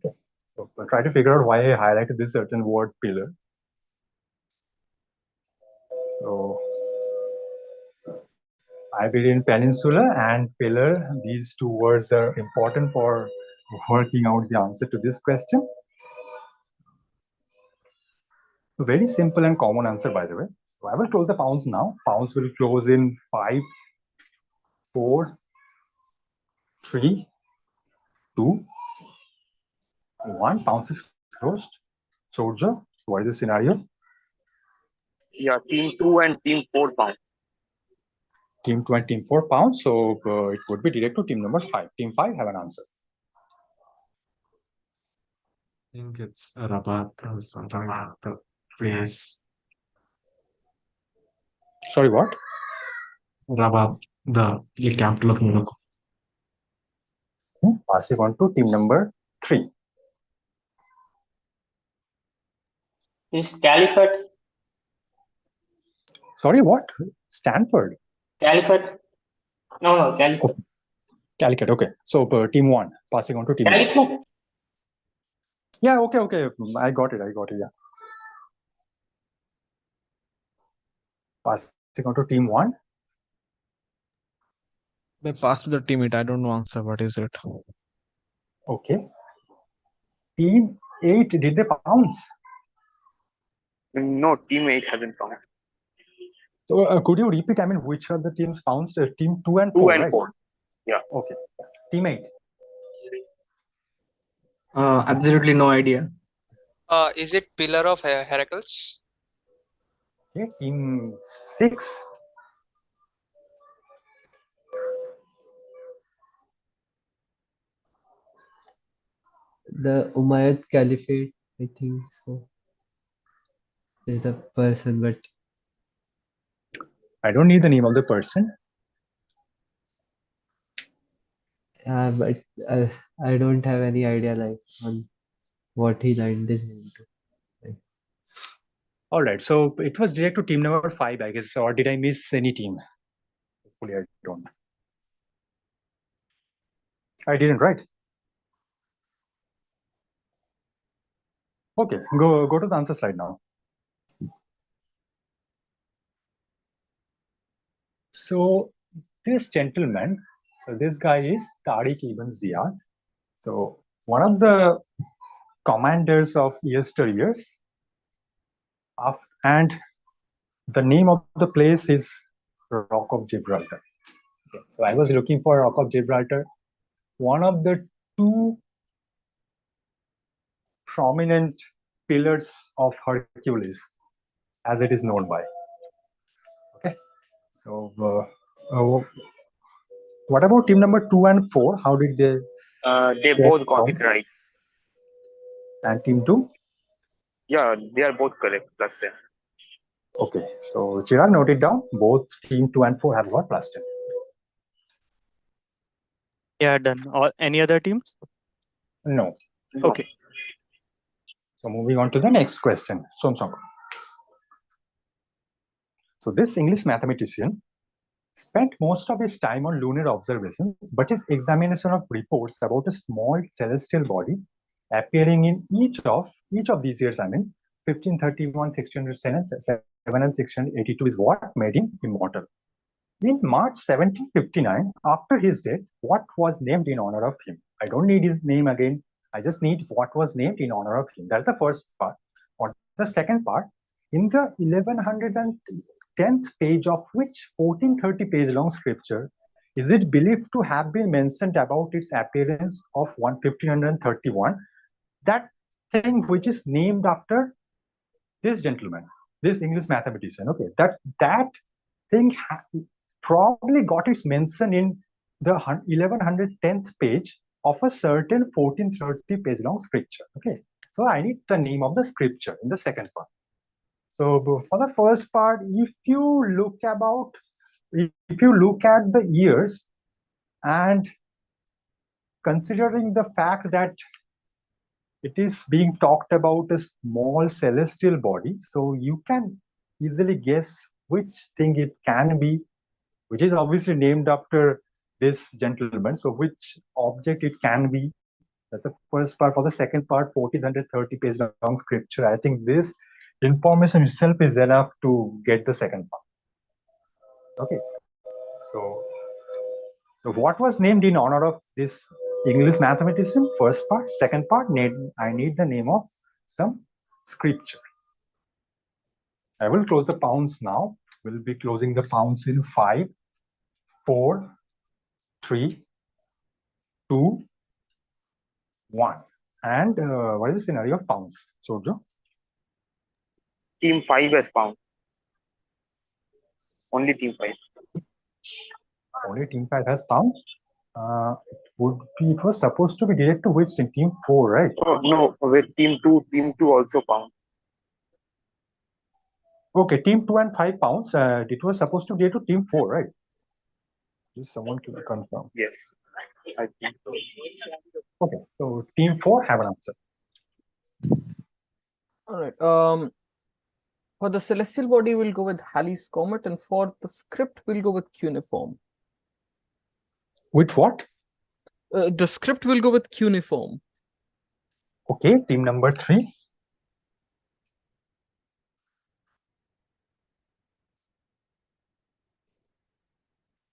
Okay, so try to figure out why I highlighted this certain word pillar. So Iberian Peninsula and pillar, these two words are important for working out the answer to this question. Very simple and common answer, by the way. So I will close the pounds now. Pounds will close in 5, 4, 3, 2, 1. Pounds is closed. Soldier, what is the scenario? Yeah, team 2 and team 4 pounds. Team 2 and team 4 pounds. So it would be direct to team number 5. Team 5 have an answer. I think it's Rabat or something like the place. Sorry, what? Rabat, the capital of Morocco. Passing on to team number 3. Is Caliphate? Sorry, what? Stanford? Caliphate? No, Caliphate. Oh, Calicut, okay. So team 1, passing on to team 1. Caliphate? Yeah, okay. I got it, yeah. Passing on to team 1. They passed the teammate. I don't know answer. What is it? Okay. Team 8, did they pounce? No, team 8 hasn't pounced. So could you repeat, which are the teams pounced? Team 2 and 4, 2 and right? 4. Yeah. Okay. Team 8. Absolutely no idea. Is it Pillar of Heracles? Okay. Team 6. The Umayyad Caliphate, I think so, is the person, but I don't need the name of the person. but I don't have any idea like on what he lined his name to. Like, All right, so it was direct to team number 5, I guess, or did I miss any team? Hopefully, I don't. I didn't, right? Okay, go to the answer slide now. So this gentleman, so this guy is Tariq ibn Ziyad. So one of the commanders of yesteryears, and the name of the place is Rock of Gibraltar. Okay, so I was looking for Rock of Gibraltar, one of the two prominent pillars of Hercules, as it is known by. Okay, so what about team number 2 and 4? How did they? They both got it right. And team 2? Yeah, they are both correct. +10. Okay, so Chirag, note it down. Both team 2 and 4 have got +10. Yeah, done. Or any other team? No. Okay. So moving on to the next question. Somsong. So this English mathematician spent most of his time on lunar observations, but his examination of reports about a small celestial body appearing in each of these years, 1531, 1607, and 1682, is what made him immortal. In March 1759, after his death, what was named in honor of him? I don't need his name again. I just need what was named in honor of him. That's the first part. On the second part, in the 1110th page of which 1430 page long scripture is it believed to have been mentioned about its appearance of 1531, that thing which is named after this gentleman, this English mathematician. Okay, that thing probably got its mention in the 1110th page of a certain 1430 page long scripture. Okay, so I need the name of the scripture in the second part. So for the first part, if you look at the years and considering the fact that it is being talked about a small celestial body, so you can easily guess which thing it can be, which is obviously named after this gentleman. So which object it can be. That's the first part. For the second part, 1430 page long scripture, I think this information itself is enough to get the second part. Okay, so what was named in honor of this English mathematician? First part. Second part, I need the name of some scripture. I will close the pounds now. We'll be closing the pounds in 5, 4, 3, 2, 1. And what is the scenario of pounds, Sojo? Team 5 has found. Only team 5. Only team 5 has found. It was supposed to be direct to which team? Team 4, right? Oh, no, with team 2 also found. Okay, team 2 and 5 pounds. It was supposed to be direct to team 4, right? Just someone to confirm. Yes, I think so. Okay, so team 4 have an answer. All right. For the celestial body, we'll go with Halley's Comet, and for the script, we'll go with cuneiform. With what? The script will go with cuneiform. Okay, team number 3.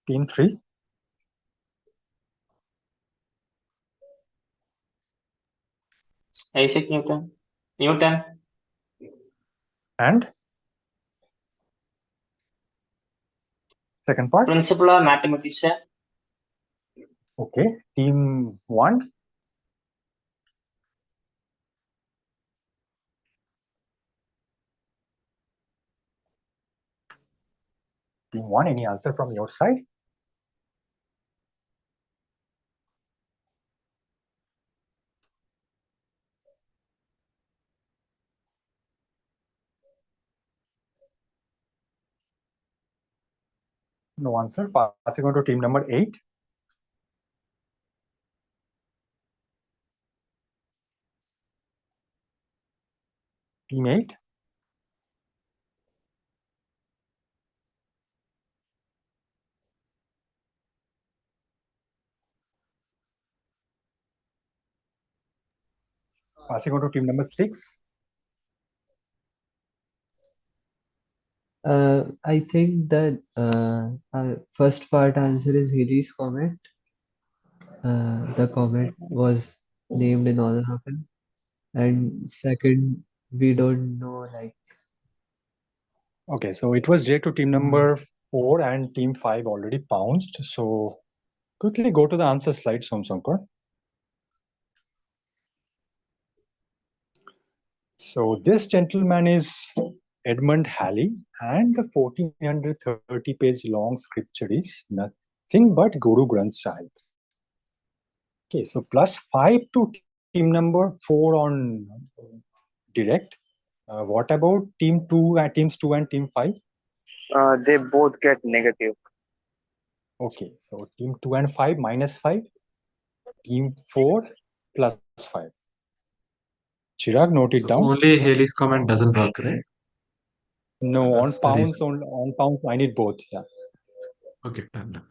Team 3. Isaac Newton. Newton. And second part? Principal or mathematician. Okay, team 1. Team 1, any answer from your side? No answer. Passing on to team number 8. Team 8. Passing on to team number 6. I think that first part answer is Halley's Comet. The comet was named in honor of him. And second, we don't know like Okay, so it was direct to team number 4 and team 5 already pounced. So quickly go to the answer slide, Somsankar. So this gentleman is Edmund Halley, and the 1430-page long scripture is nothing but Guru Granth Sahib. Okay, so +5 to team number 4 on direct. What about teams 2 and team 5? They both get negative. Okay, so team 2 and 5 -5. Team 4 +5. Chirag, note it down. Only Haley's comment doesn't work, right? No, on That's the reason. pounds, I need both. Yeah. Okay, done.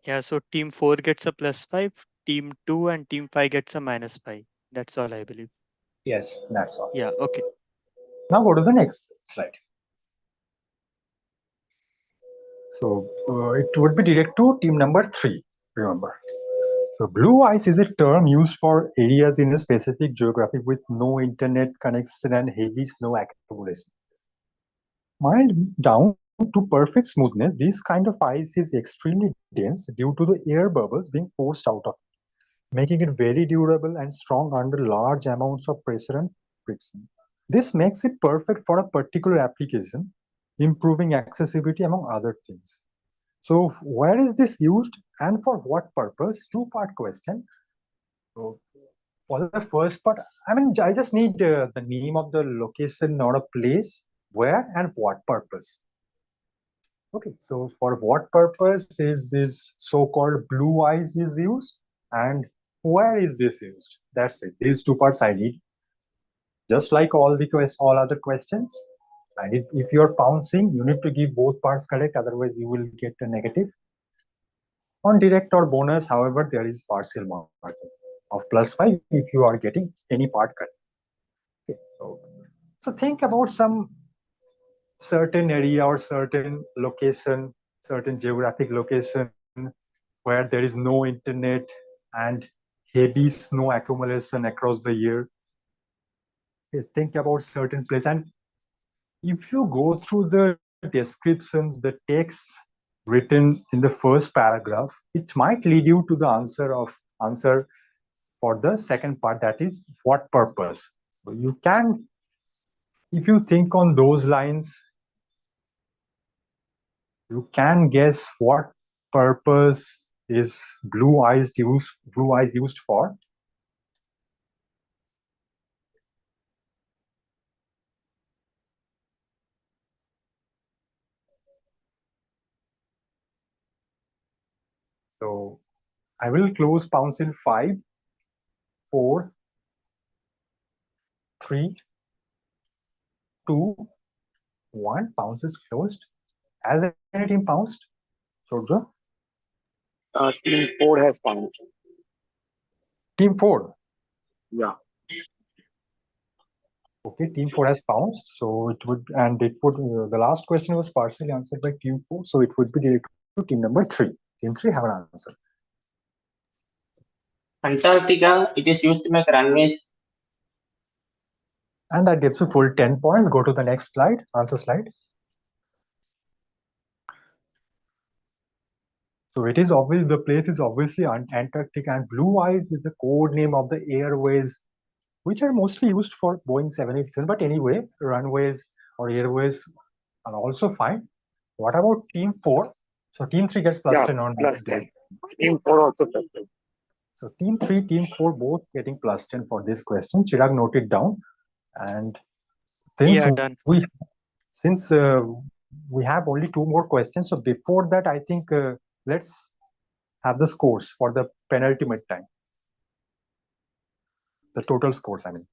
Yeah, so team 4 gets a +5, team 2 and team 5 gets a -5. That's all I believe. Yes, that's all. Yeah, okay. Now go to the next slide. So it would be direct to team number 3, remember. So blue ice is a term used for areas in a specific geography with no internet connection and heavy snow accumulation. Mild down to perfect smoothness, this kind of ice is extremely dense due to the air bubbles being forced out of it, making it very durable and strong under large amounts of pressure and friction. This makes it perfect for a particular application, improving accessibility among other things. So where is this used and for what purpose? Two-part question. So for the first part, I mean, I just need the name of the location or a place, where and what purpose. Okay, so for what purpose is this so-called blue ice is used and where is this used? That's it. These two parts I need. Just like all other questions, and if you're pouncing, you need to give both parts correct, otherwise you will get a negative. On direct or bonus, however, there is partial marking of +5 if you are getting any part correct. Okay, so think about some certain area or certain location, certain geographic location where there is no internet and heavy snow accumulation across the year. Think about certain place, and if you go through the descriptions, the text written in the first paragraph, it might lead you to the answer for the second part, that is what purpose. So you can, if you think on those lines, you can guess what purpose is blue ice used for. So I will close pounds in 5, 4, 3, 2, 1. Pounds is closed. Has any team pounced? Sodra? Team 4 has pounced. Team 4? Yeah. Okay, team 4 has pounced. So it would, the last question was partially answered by team 4. So it would be directed to team number 3. Team 3 have an answer. Antarctica, it is used to make runways. And that gives you full 10 points. Go to the next slide, answer slide. So it is obvious, the place is obviously Antarctica, and blue ice is a code name of the airways, which are mostly used for Boeing 787. But anyway, runways or airways are also fine. What about team 4? So team 3 gets +10 on +10. Team 4 also +10. So team 3, team 4 both getting +10 for this question. Chirag, note it down. And since done. we have only 2 more questions, so before that, I think let's have the scores for the penultimate time. The total scores, I mean.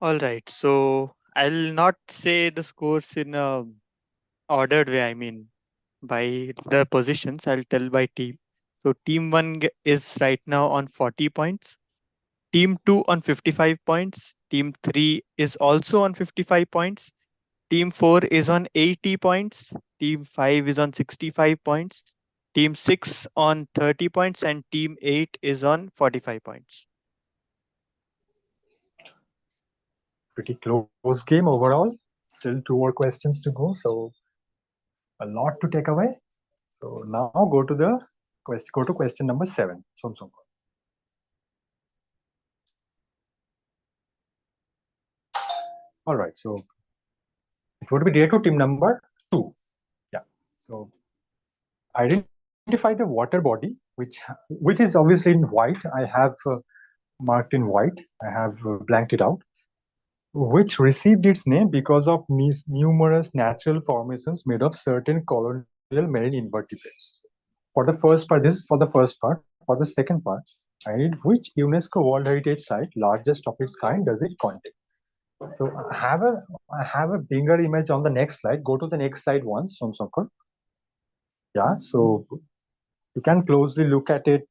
All right. So I'll not say the scores in a ordered way. I mean, by the positions, I'll tell by team. So team one is right now on 40 points. Team 2 on 55 points. Team 3 is also on 55 points. Team 4 is on 80 points. Team 5 is on 65 points. Team 6 on 30 points. And Team 8 is on 45 points. Pretty close game overall. Still 2 more questions to go, so a lot to take away. So now go to question number 7. Somsong. All right, so it would be direct to team number 2. Yeah. So identify the water body, which is obviously in white. I have marked in white. I have blanked it out. Which received its name because of numerous natural formations made of certain colonial marine invertebrates. For the first part, this is for the first part. For the second part, I need which UNESCO World Heritage Site, largest of its kind, does it contain? So I have a bigger image on the next slide. Go to the next slide once, Somsokar. Yeah, so you can closely look at it.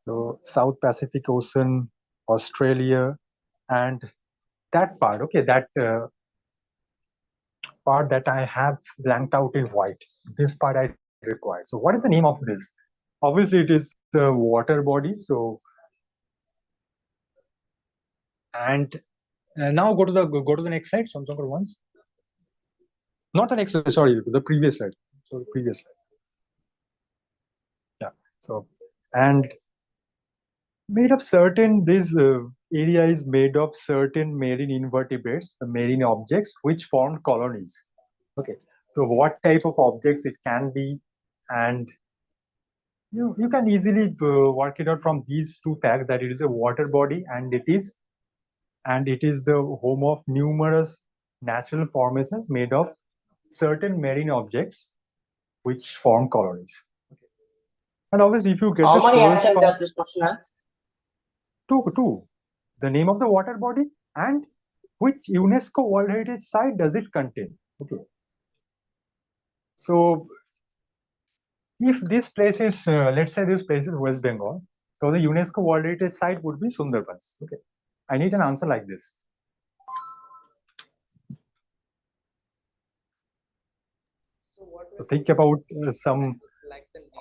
So South Pacific Ocean, Australia, and that part. Okay, that part that I have blanked out in white. This part I require. So what is the name of this? Obviously, it is the water body. So and now go to the next slide. Somsongar once. Not the next slide. Sorry, the previous slide. So the previous slide. Yeah. So and made of certain this area is made of certain marine invertebrates, the marine objects which formed colonies. Okay. So what type of objects it can be, and you can easily work it out from these two facts that it is a water body and it is the home of numerous natural formations made of certain marine objects which form colonies. And obviously, if you get How the many first answers part, does this question have? two, the name of the water body and which UNESCO World Heritage Site does it contain. Okay. So if this place is, let's say this place is West Bengal, so the UNESCO World Heritage Site would be Sundarbans. Okay, I need an answer like this. So think about some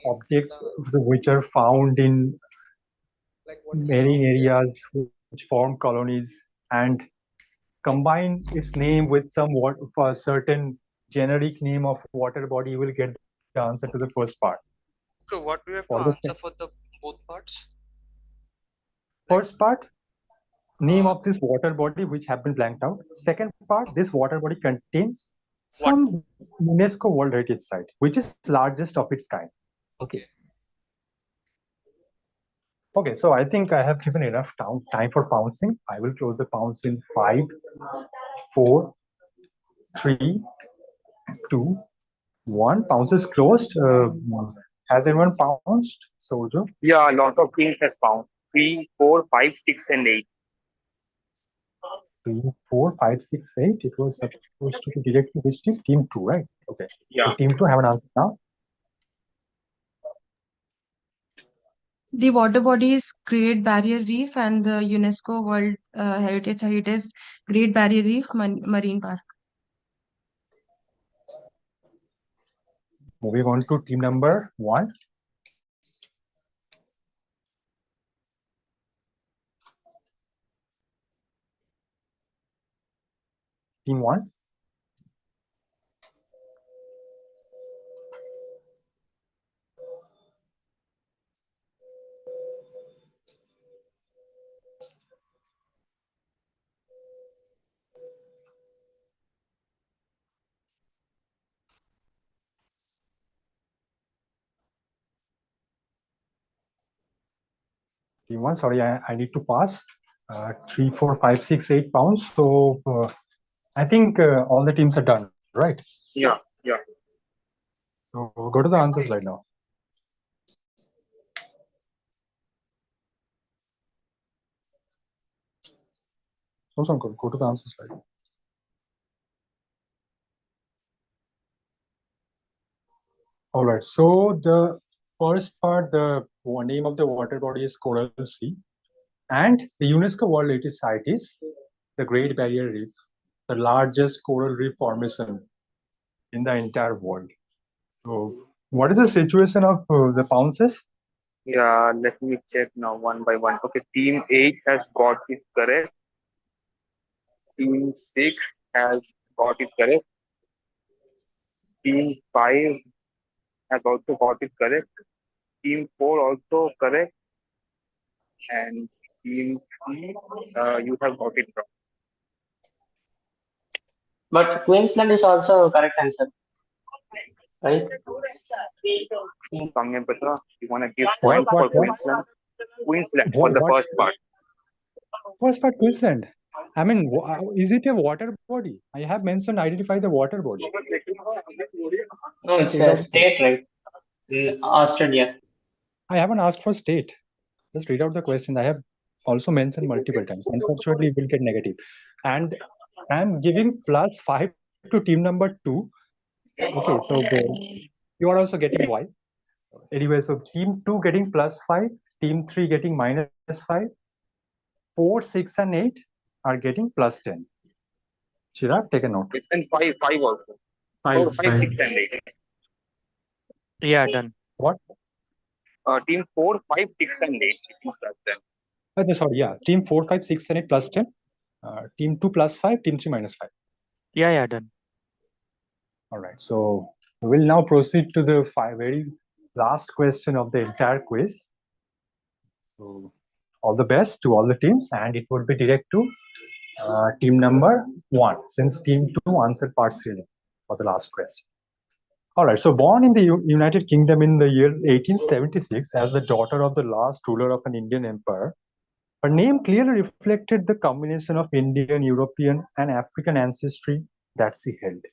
objects which are found in marine areas which form colonies and combine its name with some for a certain generic name of water body, you will get the answer to the first part. So what do you have For to the answer for the both parts? first part, name of this water body which have been blanked out. Second part, this water body contains some UNESCO World Heritage Site, which is largest of its kind. Okay. Okay, so I think I have given enough time for pouncing. I will close the pounce in 5, 4, 3, 2, 1. Pounce is closed. Has anyone pounced, Soldier? Yeah, a lot of teams has found 3, 4, 5, 6, and 8. 3, 4, 5, 6, 8. It was supposed to be directly which team? Team 2, right? Okay. Yeah. So team 2 have an answer now. The water body is Great Barrier Reef, and the UNESCO World Heritage Site is Great Barrier Reef Marine Park. Moving on to team number 1. Team 1. Team 1, sorry, I need to pass. 3, 4, 5, 6, 8 pounds. So I think all the teams are done, right? Yeah, yeah. So go to the answer slide now. So go to the answer slide. All right. So the first part, the name of the water body is Coral Sea, and the UNESCO World Heritage Site is the Great Barrier Reef, the largest coral reef formation in the entire world. So, what is the situation of the pounces? Yeah, let me check now one by one. Okay, team 8 has got it correct. Team 6 has got it correct. Team 5 has also got it correct. Team 4 also correct. And team 3, you have got it wrong. But Queensland is also a correct answer, right? Samya Batra, you want to give What? points for Queensland? Queensland for the What? first part. First part, Queensland. I mean, is it a water body? I have mentioned identify the water body. No, it's a state, right? In Australia. I haven't asked for state. Just read out the question. I have also mentioned multiple times. Unfortunately, it will get negative. And I'm giving +5 to team number 2. Okay, so you are also getting Y. Anyway, so team 2 getting +5, team 3 getting -5, 4, 6, and 8 are getting +10. Chirag, take a note. And 5 also. 5, 5, 6, and 8. Yeah, done. What? Team 4, 5, 6, and 8. Sorry, yeah. Team 4, 5, 6, and 8 +10. Team 2 +5, team 3 -5. Yeah, done. All right. So we'll now proceed to the very last question of the entire quiz. So all the best to all the teams, and it would be direct to team number 1, since team 2 answered partially for the last question. All right. So born in the United Kingdom in the year 1876 as the daughter of the last ruler of an Indian empire, her name clearly reflected the combination of Indian, European, and African ancestry that she held.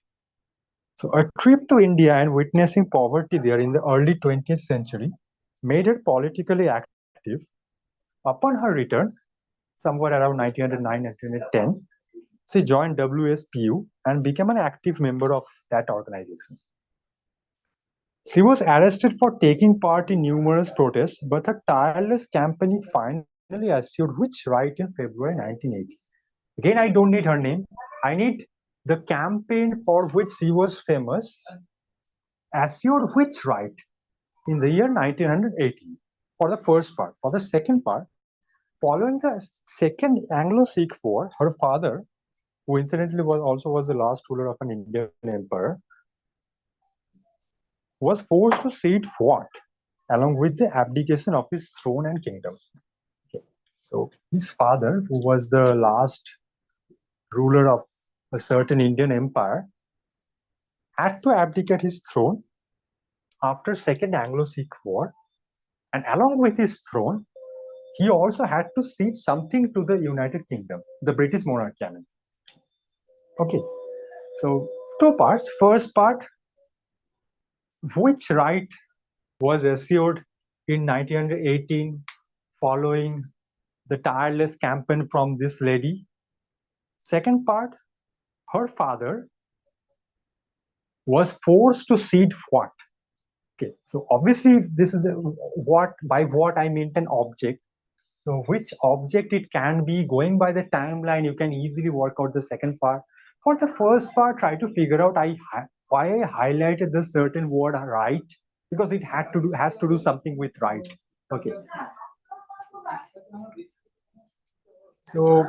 So a trip to India and witnessing poverty there in the early 20th century made her politically active. Upon her return, somewhere around 1909-1910, she joined WSPU and became an active member of that organization. She was arrested for taking part in numerous protests, but her tireless campaign finally assured which right in February 1980. Again, I don't need her name. I need the campaign for which she was famous assured which right in the year 1980 for the first part. For the second part, following the second Anglo-Sikh war, her father, who incidentally was the last ruler of an Indian empire, was forced to cede fort along with the abdication of his throne and kingdom. Okay. So his father, who was the last ruler of a certain Indian empire, had to abdicate his throne after Second Anglo-Sikh War, and along with his throne, he also had to cede something to the United Kingdom, the British monarchy. Okay, so 2 parts. First part, which right was assured in 1918 following the tireless campaign from this lady? Second part, her father was forced to cede what? Okay, so obviously this is by what I meant an object. So which object it can be, going by the timeline, you can easily work out the second part. For the first part, try to figure out why I highlighted this certain word right, because it has to do something with right. Okay. So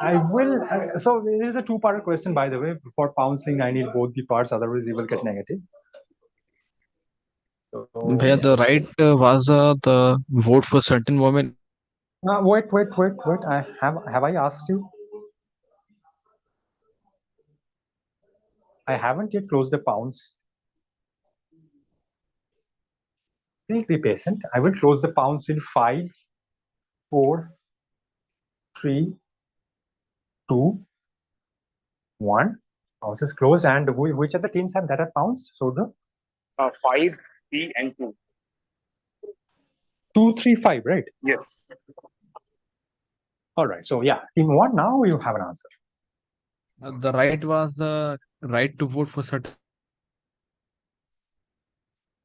I will. So there is a 2-part question, by the way. For pouncing, I need both the parts, otherwise you will get negative. So, Where the right was the vote for certain women. wait. Have I asked you? I haven't yet closed the pounds. Please be patient. I will close the pounds in 5, 4, 3, 2, 1. Pounds is closed. And which of the teams have that pounds? So the 5, 3, and 2. 2, 3, 5, right? Yes. All right. So yeah, team one, now you have an answer. The right was the right to vote for certain.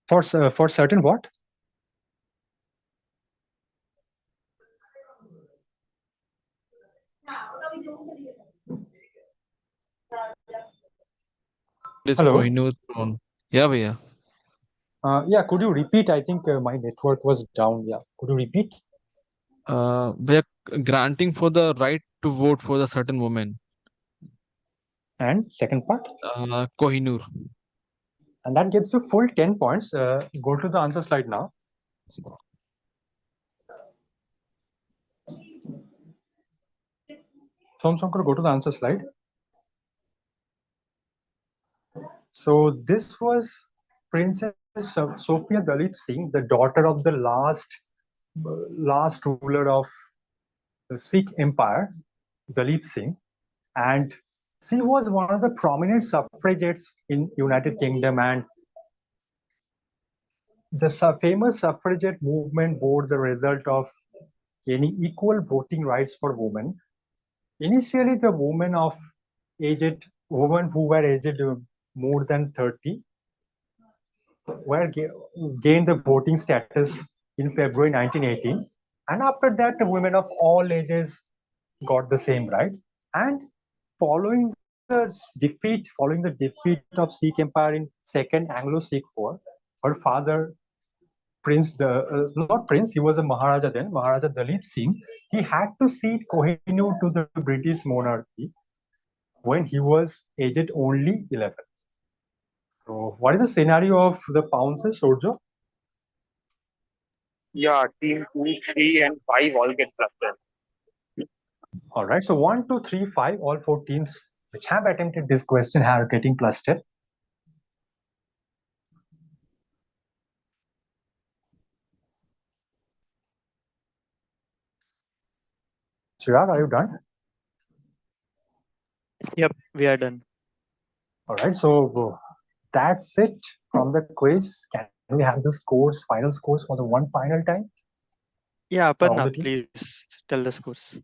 For certain what? This Hello. Kohinoor throne. Yeah, bhaiya. Yeah, could you repeat? I think my network was down. Yeah, could you repeat? Bhaiya, granting for the right to vote for the certain woman. And second part? Kohinoor. And that gives you full 10 points. Go to the answer slide now. Somkar, go to the answer slide. So this was Princess Sophia Dalit Singh, the daughter of the last ruler of the Sikh Empire, Dalit Singh, and she was one of the prominent suffragettes in United Kingdom, and the famous suffragette movement bore the result of gaining equal voting rights for women. Initially, the women who were aged more than 30 gained the voting status in February 1918, and after that, the women of all ages got the same right. And following following the defeat of Sikh Empire in Second Anglo-Sikh War, her father, not Prince, he was a Maharaja then, Maharaja Dalit Singh, he had to cede Kohinoor to the British monarchy when he was aged only 11. So, what is the scenario of the Pounces, Sorjo? Yeah, team 2, 3, and 5 all get flustered. All right, so 1, 2, 3, 5, all 4 teams which have attempted this question are getting clustered. Chirag, are you done? Yep, we are done. All right, so that's it from the quiz. Can we have the final scores for the one final time? Yeah, For all Aparna, the teams? please tell the scores.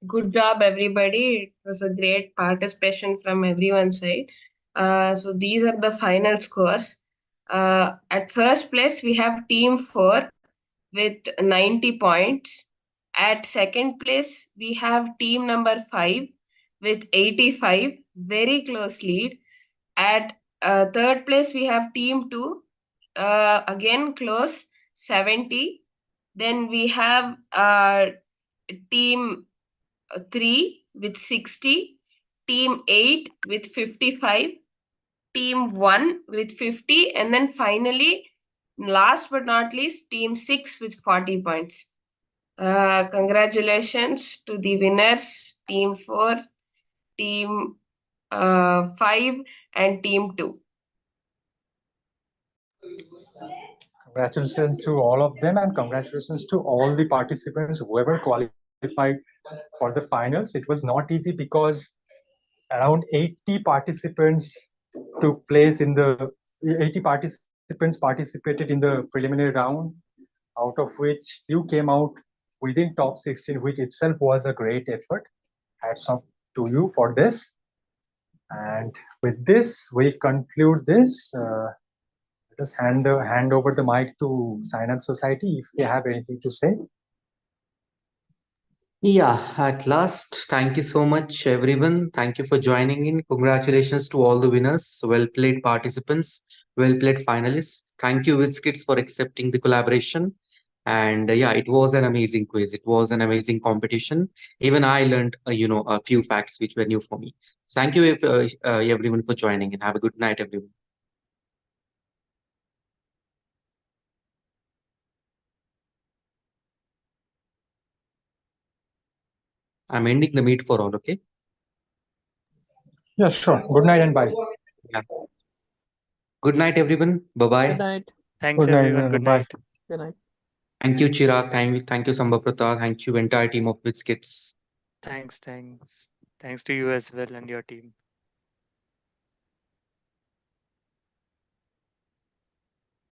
Good job, everybody. It was a great participation from everyone's side. So these are the final scores. At first place, we have Team 4 with 90 points. At second place, we have team number 5 with 85, very close lead. At third place, we have team 2, again close, 70. Then we have team 3 with 60, team 8 with 55, team 1 with 50, and then finally, last but not least, team 6 with 40 points. Congratulations to the winners, team 4, team 5, and team 2. Congratulations to all of them, and congratulations to all the participants, whoever qualified for the finals. It was not easy because around 80 participants took place in the 80 participants participated in the preliminary round, out of which you came out within top 16, which itself was a great effort. Hats off to you for this. And with this, we conclude this. Let us hand over the mic to Synapse Society if they have anything to say. Yeah, at last, thank you so much, everyone. Thank you for joining in. Congratulations to all the winners. Well played, participants. Well played, finalists. Thank you, WizKids, for accepting the collaboration. And yeah, it was an amazing quiz. It was an amazing competition. Even I learned, a few facts which were new for me. Thank you, everyone, for joining, and have a good night, everyone. I'm ending the meet for all, okay? Yeah, sure. Good night and bye. Yeah. Good night, everyone. Bye-bye. Good night. Thanks, Good night. everyone. Good Bye. night. Good night. Thank you, Chirag. Thank you, Sambhaprata. Thank you, entire team of WizKids. Thanks to you as well and your team.